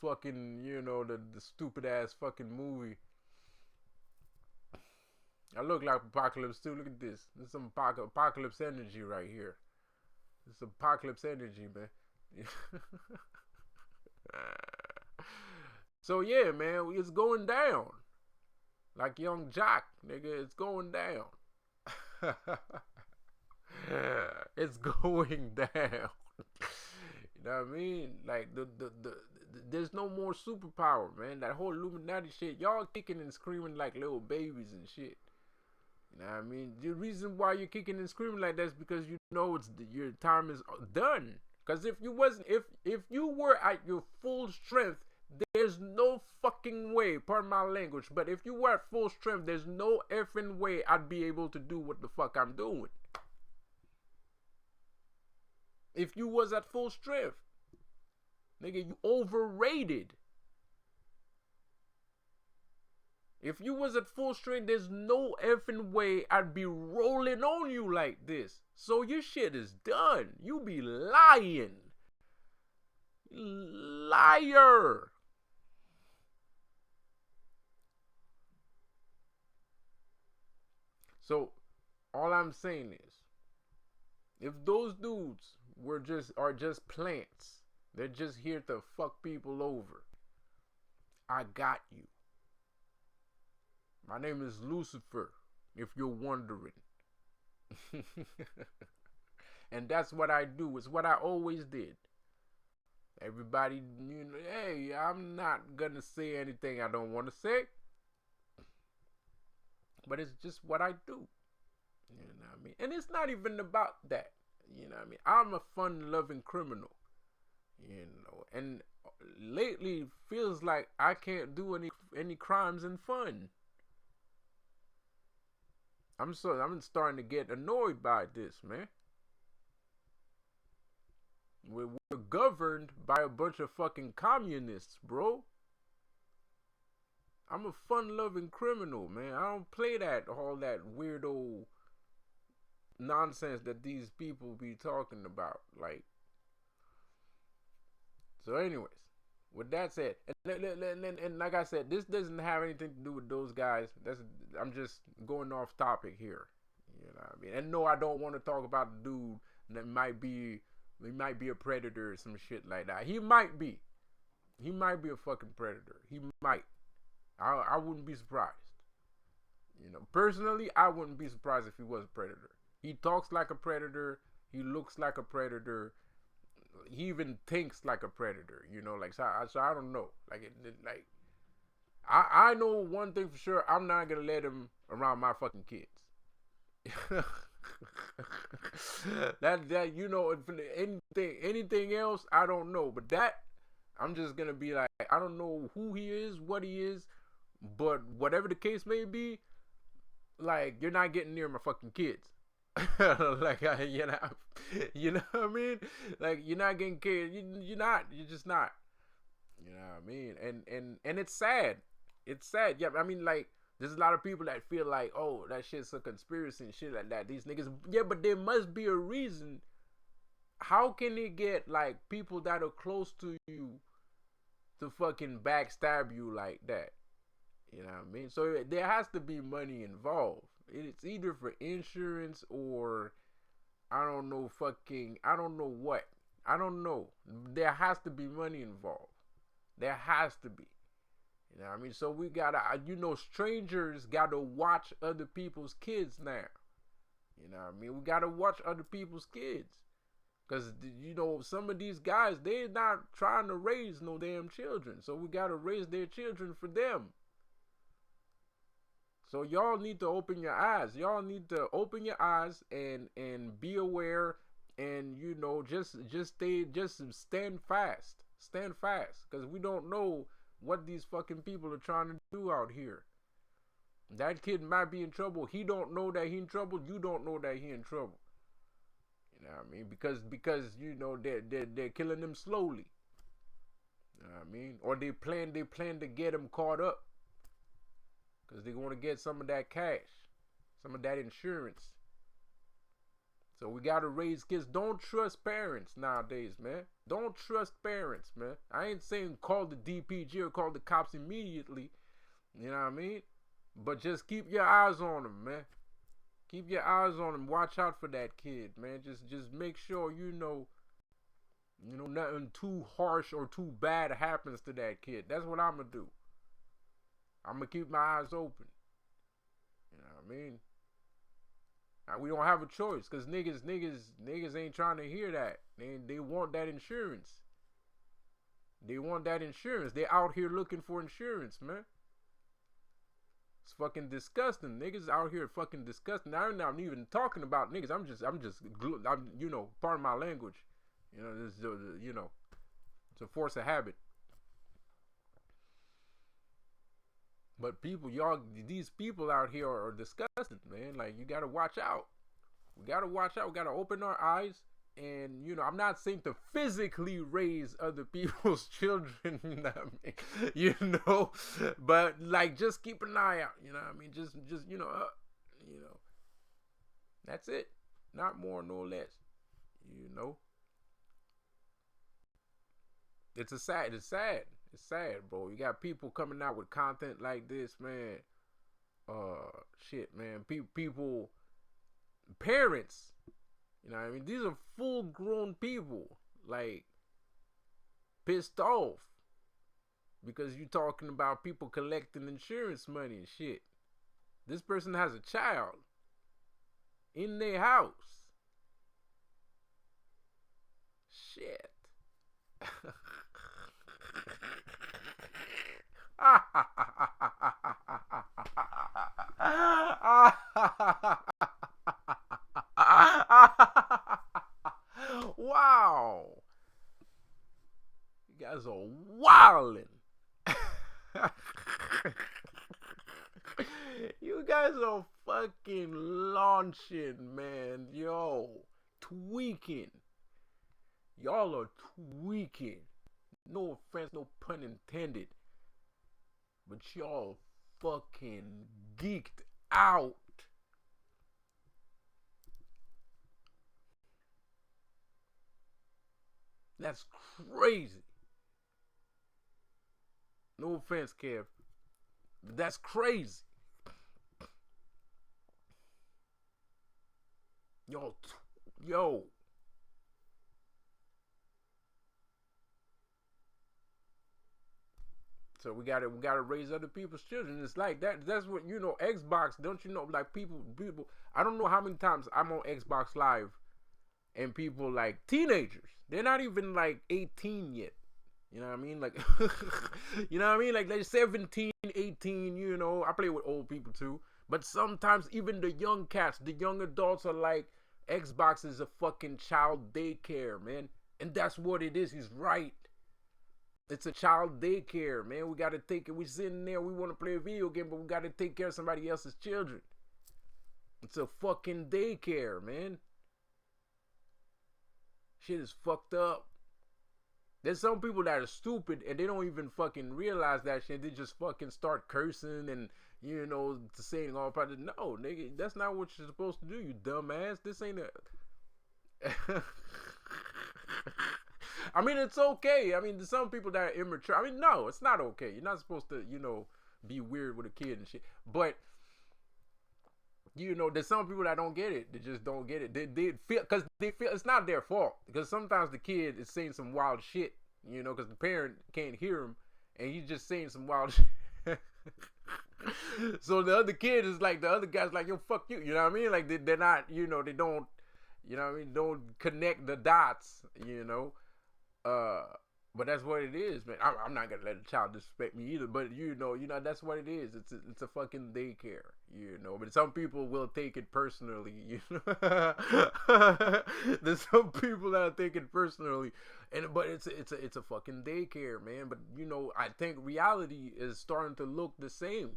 fucking, the stupid ass fucking movie. I look like Apocalypse too. Look at this. This is some apocalypse energy right here. This is apocalypse energy, man. So yeah, man, it's going down. Like Young Jock, nigga, it's going down. It's going down. You know what I mean? Like there's no more superpower, man. That whole Illuminati shit, y'all kicking and screaming like little babies and shit. You know what I mean? The reason why you're kicking and screaming like that is because your time is done. Because if you were at your full strength, there's no fucking way, pardon my language, but if you were at full strength, there's no effing way I'd be able to do what the fuck I'm doing. If you was at full strength, nigga, you overrated. If you was at full strength, there's no effing way I'd be rolling on you like this. So your shit is done. You be lying. Liar. So all I'm saying is, if those dudes are just plants, they're just here to fuck people over, I got you. My name is Lucifer, if you're wondering. And that's what I do. It's what I always did. Everybody, hey, I'm not gonna say anything I don't want to say. But it's just what I do. You know what I mean? And it's not even about that. You know what I mean? I'm a fun-loving criminal. And lately feels like I can't do any crimes in fun. I'm starting to get annoyed by this, man. We're governed by a bunch of fucking communists, bro. I'm a fun-loving criminal, man. I don't play all that weirdo nonsense that these people be talking about. Like, so anyways, with that said, and like I said, this doesn't have anything to do with those guys. I'm just going off topic here. You know what I mean? And no, I don't want to talk about the dude that might be a predator or some shit like that. He might be a fucking predator. He might. I wouldn't be surprised. Personally, I wouldn't be surprised if he was a predator. He talks like a predator. He looks like a predator. He even thinks like a predator. So I don't know. I know one thing for sure. I'm not gonna let him around my fucking kids. anything else, I don't know. But that, I'm just gonna be like, I don't know who he is, what he is. But whatever the case may be, like, you're not getting near my fucking kids. Like you know what I mean? Like you're not getting cared. You're not. You're just not. You know what I mean? And it's sad. It's sad. Yeah, I mean, like there's a lot of people that feel like, oh, that shit's a conspiracy and shit like that. These niggas, yeah, but there must be a reason. How can it get like people that are close to you to fucking backstab you like that? You know what I mean? So there has to be money involved. It's either for insurance or I don't know, I don't know what. I don't know. There has to be money involved. There has to be. You know what I mean? So we gotta, strangers gotta watch other people's kids now. You know what I mean? We gotta watch other people's kids. Because, some of these guys, they're not trying to raise no damn children. So we gotta raise their children for them. So y'all need to open your eyes. Y'all need to open your eyes and be aware and just stand fast. Stand fast. Because we don't know what these fucking people are trying to do out here. That kid might be in trouble. He don't know that he in trouble. You don't know that he in trouble. You know what I mean? Because they're killing them slowly. You know what I mean? Or they plan to get them caught up. Because they want to get some of that cash. Some of that insurance. So we got to raise kids. Don't trust parents nowadays, man. Don't trust parents, man. I ain't saying call the DPG or call the cops immediately. You know what I mean? But just keep your eyes on them, man. Keep your eyes on them. Watch out for that kid, man. Just make sure nothing too harsh or too bad happens to that kid. That's what I'm going to do. I'm going to keep my eyes open. You know what I mean? We don't have a choice because niggas ain't trying to hear that. They want that insurance. They want that insurance. They out here looking for insurance, man. It's fucking disgusting. Niggas out here fucking disgusting. I'm not even talking about niggas. I'm pardon my language. This it's a force of habit. But these people out here are disgusting, man. Like, you gotta watch out. We gotta watch out. We gotta open our eyes. And, I'm not saying to physically raise other people's children, but, like, just keep an eye out, you know what I mean? Just that's it. Not more, no less, It's sad. It's sad, bro. You got people coming out with content like this, man. Shit, man. People, parents. You know what I mean? These are full-grown people, like, pissed off because you talking about people collecting insurance money and shit. This person has a child in their house. Shit. Wow. You guys are wildin'. You guys are fucking launching, man. Yo, tweaking. Y'all are tweaking. No offense, no pun intended. But y'all fucking geeked out. That's crazy. No offense, Kev. But that's crazy. Yo. So we gotta raise other people's children. It's like that. That's what Xbox. Don't you know? Like people. I don't know how many times I'm on Xbox Live, and people like teenagers. They're not even like 18 yet. You know what I mean? Like, you know what I mean? Like they're 17, 18. I play with old people too. But sometimes even the young cats, the young adults are like, Xbox is a fucking child daycare, man. And that's what it is. He's right. It's a child daycare, man. We got to take it. We sitting there. We want to play a video game, but we got to take care of somebody else's children. It's a fucking daycare, man. Shit is fucked up. There's some people that are stupid and they don't even fucking realize that shit. They just fucking start cursing and saying all part of no, nigga, that's not what you're supposed to do, you dumbass. This ain't a I mean, it's okay. I mean, there's some people that are immature. I mean, no, it's not okay. You're not supposed to, be weird with a kid and shit. But there's some people that don't get it. They just don't get it. They feel because they feel it's not their fault. Because sometimes the kid is saying some wild shit, because the parent can't hear him, and he's just saying some wild shit. So the other kid is like, the other guy's like, yo, fuck you. You know what I mean? Like they're not, they don't, don't connect the dots. Uh, but that's what it is, man. I'm not gonna let a child disrespect me either. But that's what it is. It's a fucking daycare, But some people will take it personally, There's some people that take it personally, but it's a fucking daycare, man. But I think reality is starting to look the same.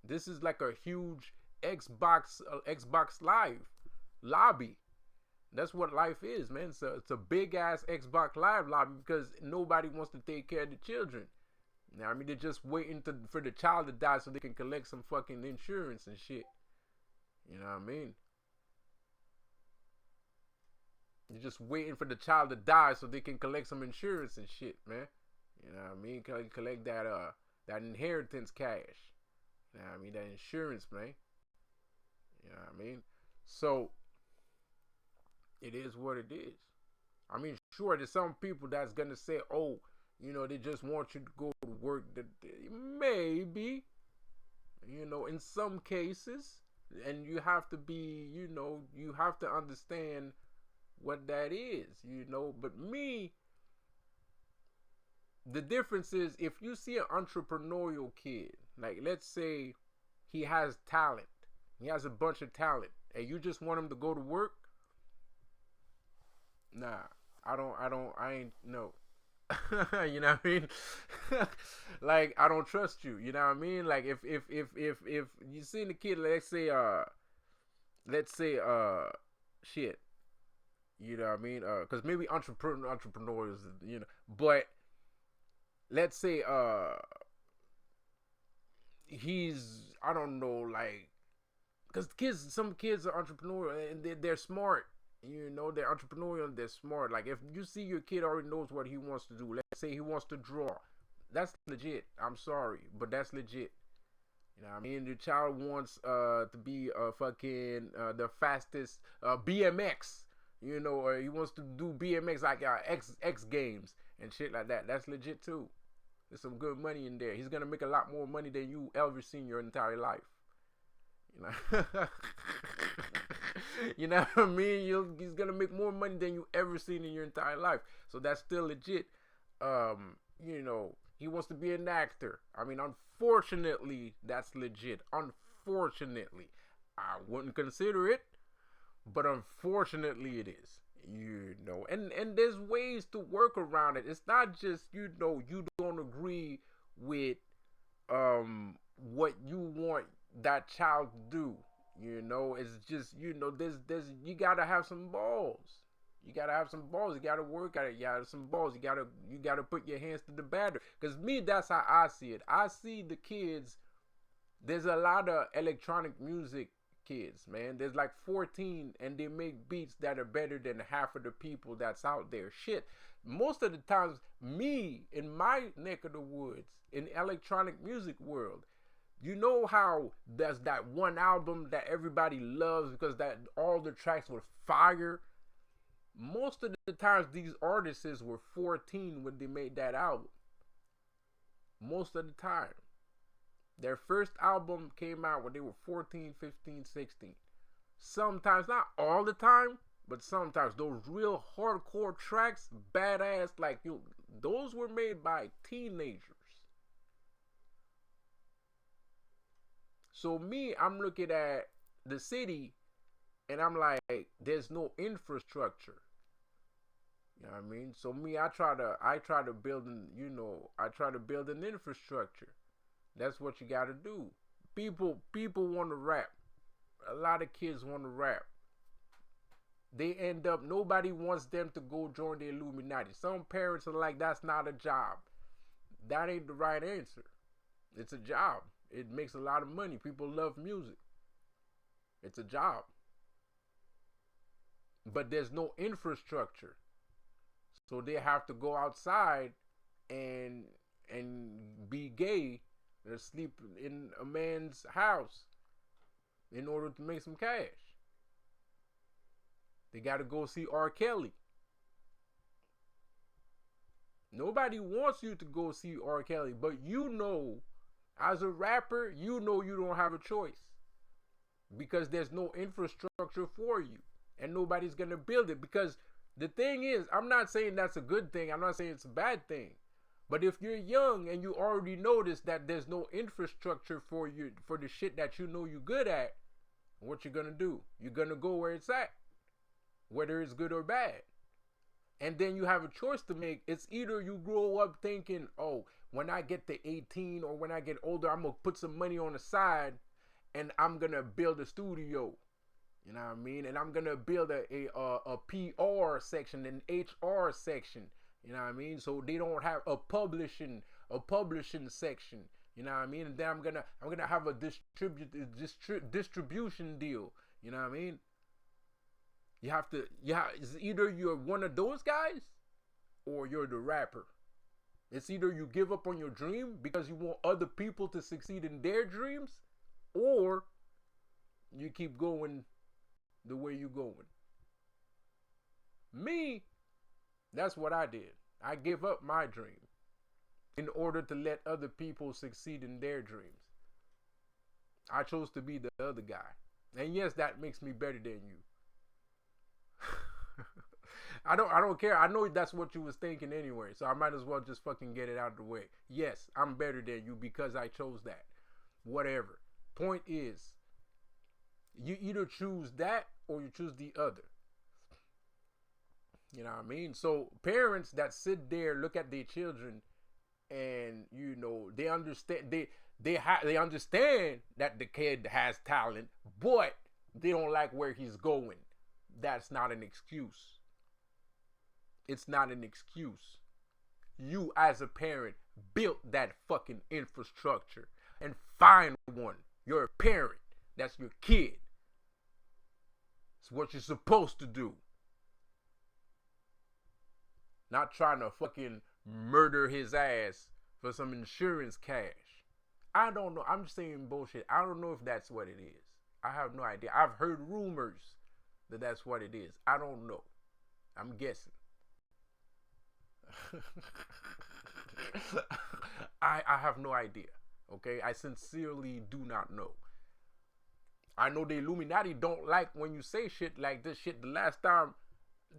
This is like a huge Xbox Live lobby. That's what life is, man. It's a big ass Xbox Live lobby because nobody wants to take care of the children. Now, I mean, they're just waiting for the child to die so they can collect some fucking insurance and shit. You know what I mean? They're just waiting for the child to die so they can collect some insurance and shit, man. You know what I mean? Collect that inheritance cash. You know what I mean? That insurance, man. You know what I mean? So it is what it is. I mean, sure, there's some people that's gonna say, "Oh, they just want you to go to work." Maybe, in some cases, and you have to be, you have to understand what that is, But me, the difference is if you see an entrepreneurial kid, like let's say he has talent, he has a bunch of talent, and you just want him to go to work. Nah, I ain't, no. You know what I mean? Like, I don't trust you. You know what I mean? Like, if you seen the kid, let's say, shit. You know what I mean? Because maybe entrepreneurs, but let's say, he's, I don't know, like, because some kids are entrepreneurial and they're smart. They're entrepreneurial, they're smart. Like, if you see your kid already knows what he wants to do, let's say he wants to draw, that's legit. I'm sorry, but that's legit. You know what I mean? Your child wants to be fucking the fastest BMX, or he wants to do BMX like X Games and shit like that. That's legit too. There's some good money in there. He's gonna make a lot more money than you ever seen your entire life. You know what I mean? He's gonna make more money than you ever seen in your entire life. So that's still legit. He wants to be an actor. I mean, unfortunately, that's legit. Unfortunately, I wouldn't consider it, but unfortunately, it is. And there's ways to work around it. It's not just you don't agree with what you want that child to do. It's just there's you gotta have some balls. You gotta have some balls. You gotta work at it. You gotta have some balls. You gotta put your hands to the batter. Cause me, that's how I see it. I see the kids. There's a lot of electronic music kids, man. There's like 14, and they make beats that are better than half of the people that's out there. Shit. Most of the times, me in my neck of the woods, in electronic music world. You know how there's that one album that everybody loves because that all the tracks were fire. Most of the times these artists were 14 when they made that album. Most of the time. Their first album came out when they were 14, 15, 16. Sometimes, not all the time, but sometimes those real hardcore tracks, badass, like those were made by teenagers. So me, I'm looking at the city and I'm like, there's no infrastructure. You know what I mean? So me, I try to build an infrastructure. That's what you gotta do. People want to rap. A lot of kids want to rap. They end up, nobody wants them to go join the Illuminati. Some parents are like, that's not a job. That ain't the right answer. It's a job. It makes a lot of money. People love music. It's a job. But there's no infrastructure. So they have to go outside and be gay or sleep in a man's house in order to make some cash. They got to go see R. Kelly. Nobody wants you to go see R. Kelly, but you know, as a rapper, you know you don't have a choice because there's no infrastructure for you and nobody's going to build it. Because the thing is, I'm not saying that's a good thing. I'm not saying it's a bad thing. But if you're young and you already notice that there's no infrastructure for you, for the shit that you know you're good at, what you're going to do? You're going to go where it's at, whether it's good or bad. And then you have a choice to make. It's either you grow up thinking, oh, when I get to 18 or when I get older, I'm going to put some money on the side and I'm going to build a studio. You know what I mean? And I'm going to build a PR section, an HR section. You know what I mean? So they don't have a publishing section. You know what I mean? And then I'm gonna have a distribution deal. You know what I mean? It's either you're one of those guys or you're the rapper. It's either you give up on your dream because you want other people to succeed in their dreams, or you keep going the way you're going. Me, that's what I did. I gave up my dream in order to let other people succeed in their dreams. I chose to be the other guy. And yes, that makes me better than you. I don't care. I know that's what you was thinking anyway, so I might as well just fucking get it out of the way. Yes, I'm better than you because I chose that. Whatever. Point is, you either choose that or you choose the other. You know what I mean? So parents that sit there, look at their children, and you know they understand they understand that the kid has talent, but they don't like where he's going. That's not an excuse. It's not an excuse. You as a parent built that fucking infrastructure, and find one. You're a parent. That's your kid. It's what you're supposed to do. Not trying to fucking murder his ass for some insurance cash. I don't know. I'm saying bullshit. I don't know if that's what it is. I have no idea. I've heard rumors that that's what it is. I don't know. I'm guessing. I have no idea. Okay? I sincerely do not know. I know the Illuminati don't like when you say shit like this shit. The last time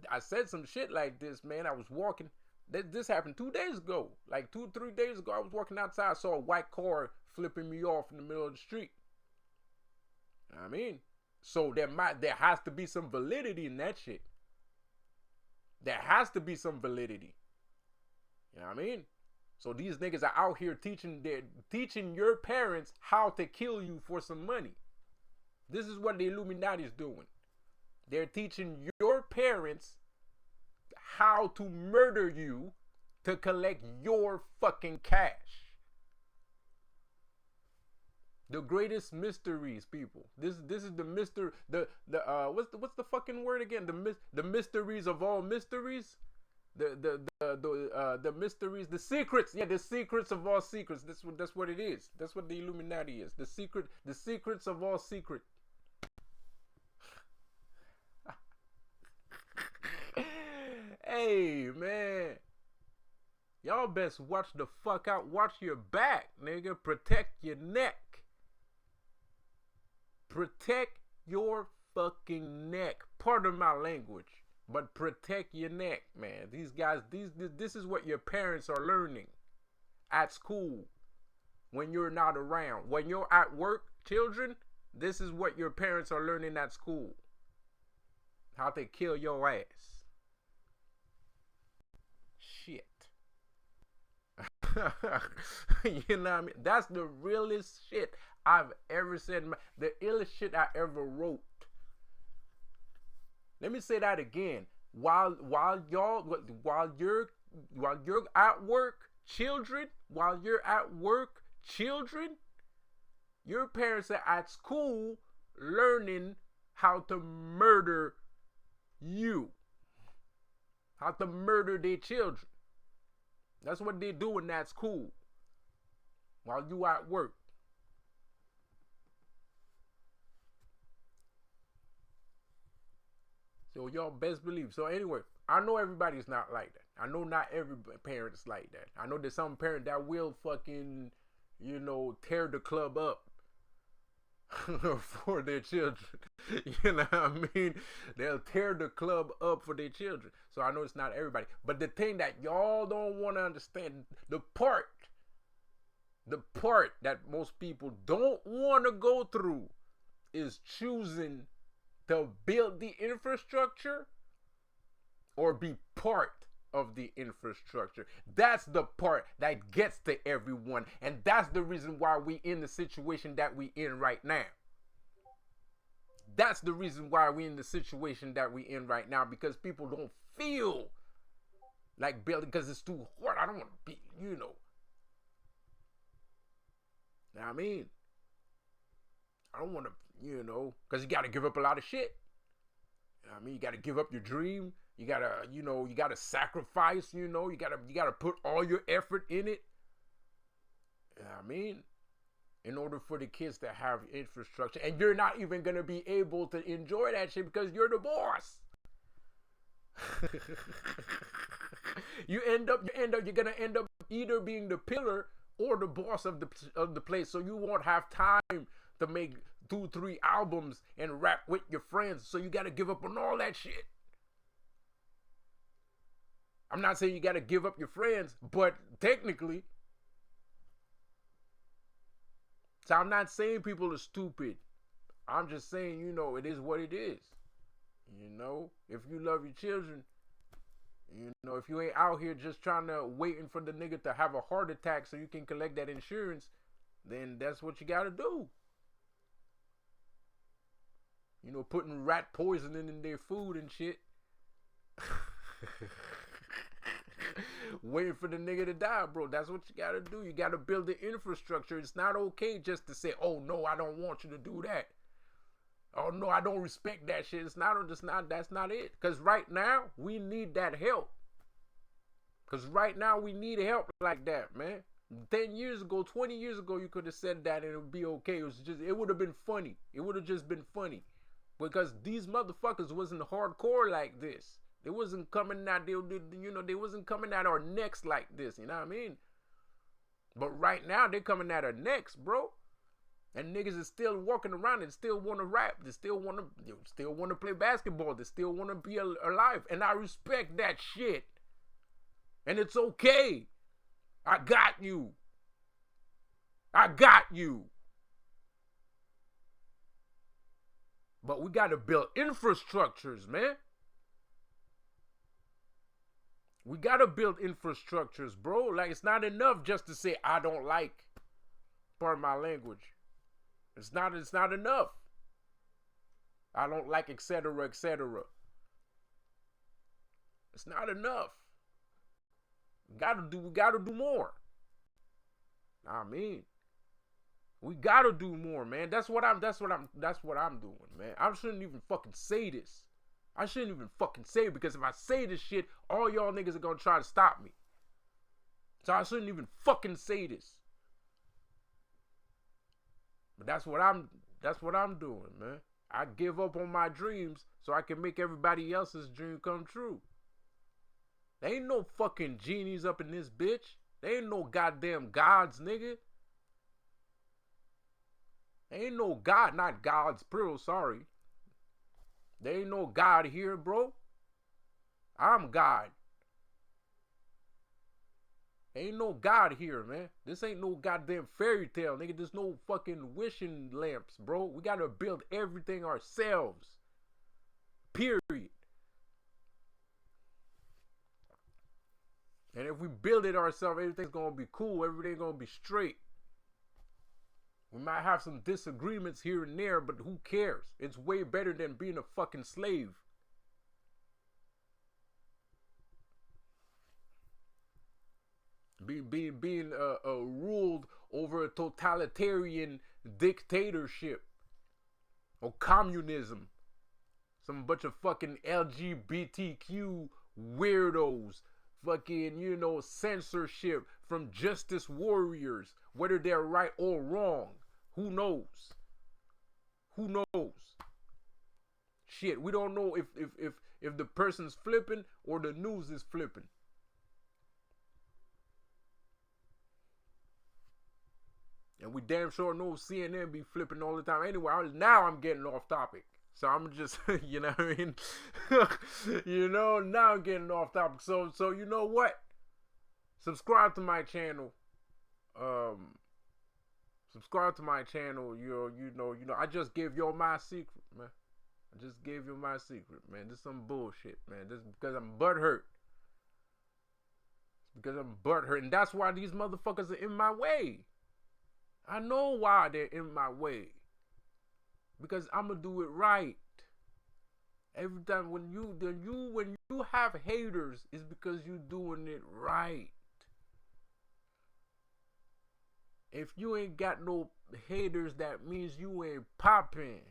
I said some shit like this, man, I was walking. This happened 2 days ago. Like 2-3 days ago, I was walking outside. I saw a white car flipping me off in the middle of the street. I mean, so there has to be some validity in that shit. There has to be some validity. You know what I mean? So these niggas are out here teaching your parents how to kill you for some money. This is what the Illuminati is doing. They're teaching your parents how to murder you to collect your fucking cash. The greatest mysteries, people. This is the mystery. What's the fucking word again? The mysteries of all mysteries. The mysteries, the secrets. Yeah, the secrets of all secrets. That's what it is. That's what the Illuminati is. The secrets of all secrets. Hey, man. Y'all best watch the fuck out. Watch your back, nigga. Protect your neck. Protect your fucking neck. Pardon my language. But protect your neck, man. These guys, this is what your parents are learning at school when you're not around. When you're at work, children, this is what your parents are learning at school. How to kill your ass. Shit. You know what I mean? That's the realest shit. I've ever said. The illest shit I ever wrote. Let me say that again. While you're at work, children, while you're at work, children, your parents are at school learning how to murder you, how to murder their children. That's what they're doing at school while you at work. So y'all best believe. So anyway, I know everybody's not like that. I know not every parent's like that. I know there's some parent that will fucking, tear the club up for their children. You know what I mean? They'll tear the club up for their children. So I know it's not everybody. But the thing that y'all don't want to understand, the part that most people don't want to go through is choosing to build the infrastructure or be part of the infrastructure. That's the part that gets to everyone, and that's the reason why we in the situation that we in right now. That's the reason why we in the situation that we in right now, because people don't feel like building because it's too hard. I don't want to be, I mean, I don't want to, because you got to give up a lot of shit. I mean, you got to give up your dream. You gotta, you gotta sacrifice. You gotta put all your effort in it. I mean, in order for the kids to have infrastructure, and you're not even gonna be able to enjoy that shit because you're the boss. You're gonna end up either being the pillar or the boss of the place. So you won't have time to make 2-3 albums and rap with your friends. So you gotta give up on all that shit. I'm not saying you got to give up your friends, but technically. So I'm not saying people are stupid. I'm just saying, it is what it is. If you love your children, if you ain't out here just trying to waiting for the nigga to have a heart attack so you can collect that insurance, then that's what you got to do. Putting rat poisoning in their food and shit. Waiting for the nigga to die, bro. That's what you gotta do. You gotta build the infrastructure. It's not okay just to say, oh no, I don't want you to do that. Oh no, I don't respect that shit. That's not it. Because right now, we need that help. Because right now, we need help like that, man. 10 years ago, 20 years ago, you could have said that and it would be okay. It would have been funny. It would have just been funny. Because these motherfuckers wasn't hardcore like this. They wasn't coming out, they wasn't coming at our necks like this, you know what I mean? But right now, they're coming at our necks, bro. And niggas is still walking around and still want to rap. They still want to play basketball. They still want to be alive. And I respect that shit. And it's okay. I got you. I got you. But we got to build infrastructures, man. We gotta build infrastructures, bro. Like, it's not enough just to say I don't like, pardon my language. It's not enough. I don't like, etc., etc. It's not enough. We gotta do more. I mean, we gotta do more, man. That's what I'm doing, man. I shouldn't even fucking say this. I shouldn't even fucking say it, because if I say this shit, all y'all niggas are gonna try to stop me. So I shouldn't even fucking say this. But that's what I'm doing, man. I give up on my dreams so I can make everybody else's dream come true. There ain't no fucking genies up in this bitch. There ain't no goddamn gods, nigga. There ain't no God, not God's plural, sorry. There ain't no God here, bro. I'm God. Ain't no God here, man. This ain't no goddamn fairy tale, nigga. There's no fucking wishing lamps, bro. We gotta build everything ourselves. Period. And if we build it ourselves, everything's gonna be cool. Everything's gonna be straight. We might have some disagreements here and there, but who cares? It's way better than being a fucking slave. Being ruled over a totalitarian dictatorship or communism. Some bunch of fucking LGBTQ weirdos. Fucking, censorship from justice warriors. Whether they're right or wrong. Who knows? Who knows? Shit, we don't know if the person's flipping or the news is flipping. And we damn sure know CNN be flipping all the time. Anyway, now I'm getting off topic. So I'm just, you know what I mean? Now I'm getting off topic. So you know what? Subscribe to my channel. Subscribe to my channel. I just gave y'all my secret, man. I just gave you my secret, man. This is some bullshit, man. This is because I'm butthurt. It's because I'm butthurt. And that's why these motherfuckers are in my way. I know why they're in my way. Because I'm gonna do it right. Every time when you have haters, it's because you doing it right. If you ain't got no haters, that means you ain't popping.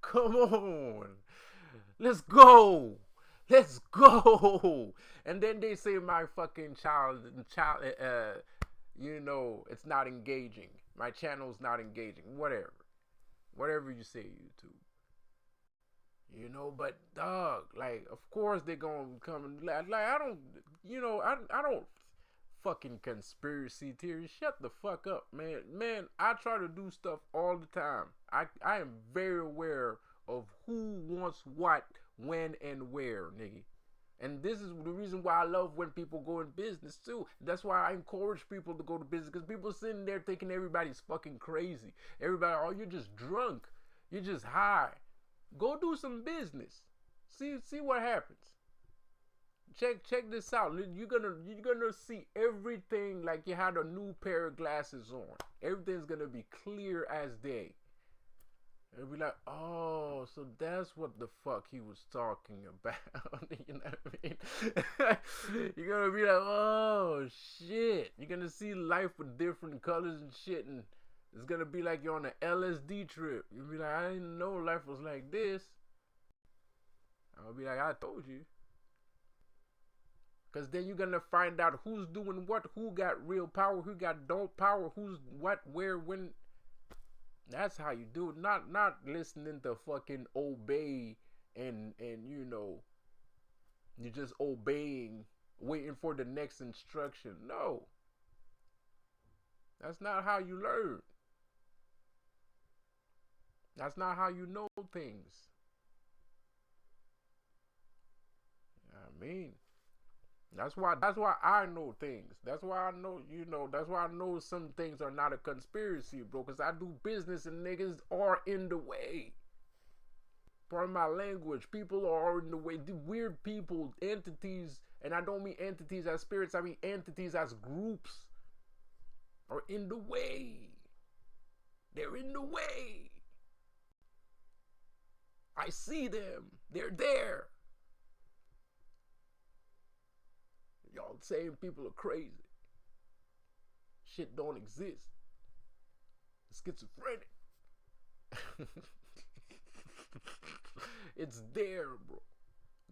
Come on. Let's go. Let's go. And then they say my fucking child, it's not engaging. My channel's not engaging. Whatever you say, YouTube. But dog, like, of course they gonna come and like I don't fucking conspiracy theories. Shut the fuck up, man. Man, I try to do stuff all the time. I am very aware of who wants what, when, and where, nigga. And this is the reason why I love when people go in business too. That's why I encourage people to go to business, because people sitting there thinking everybody's fucking crazy. Everybody, oh, you're just drunk. You're just high. Go do some business. See what happens. Check this out. You're gonna see everything like you had a new pair of glasses on. Everything's gonna be clear as day. It'll be like, oh, so that's what the fuck he was talking about. You know what I mean? You're gonna be like, oh shit. You're gonna see life with different colors and shit, and it's gonna be like you're on an LSD trip. You'll be like, I didn't know life was like this. I'll be like, I told you. Because then you're gonna find out who's doing what, who got real power, who got don't power, who's what, where, when. That's how you do it. Not listening to fucking obey and you're just obeying, waiting for the next instruction. No. That's not how you learn. That's not how you know things. I mean, that's why I know things. That's why I know, that's why I know some things are not a conspiracy, bro. Because I do business and niggas are in the way. Pardon my language. People are in the way. The weird people, entities, and I don't mean entities as spirits, I mean entities as groups, are in the way. They're in the way. I see them. They're there. Y'all saying people are crazy. Shit don't exist. Schizophrenic. It's there, bro.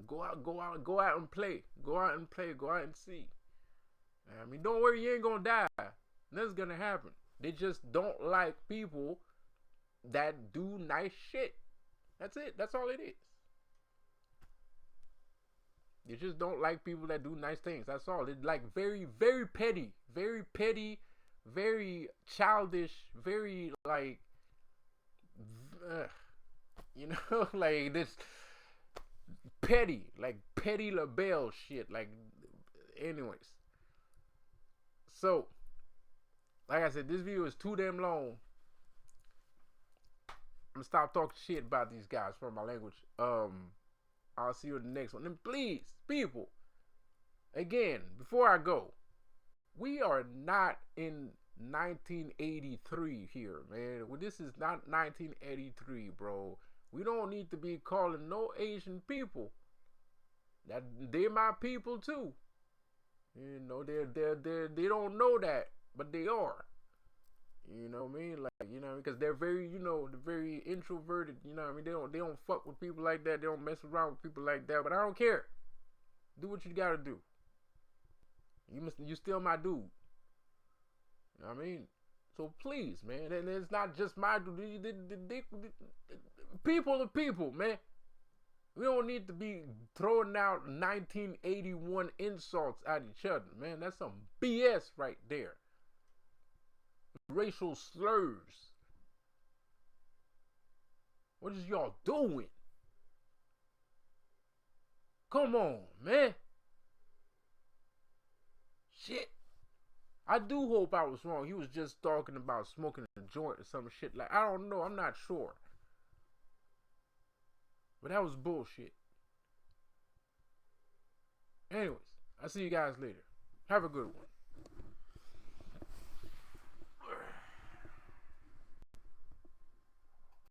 Go out and play. Go out and see. I mean, don't worry, you ain't gonna die. That's gonna happen. They just don't like people that do nice shit. That's it. That's all it is. You just don't like people that do nice things. That's all. It's like very, very petty, very childish, very like, like this petty, like Petty LaBelle shit. Like, anyways. So, like I said, this video is too damn long. I'm gonna stop talking shit about these guys for my language. I'll see you in the next one. And please, people, Again, before I go, we are not in 1983 here, man. Well, this is not 1983, bro. We don't need to be calling no Asian people. That they're my people too. You know, they don't know that, but they are. You know what I mean? Like, you know, because they're very, you know, they're very introverted. You know what I mean? They don't fuck with people like that. They don't mess around with people like that. But I don't care. Do what you gotta do. You still my dude. You know what I mean? So please, man, and it's not just my dude. People are people, man. We don't need to be throwing out 1981 insults at each other, man. That's some BS right there. Racial slurs. What is y'all doing? Come on, man. Shit. I do hope I was wrong. He was just talking about smoking a joint or some shit. Like, I don't know. I'm not sure. But that was bullshit. Anyways, I'll see you guys later. Have a good one.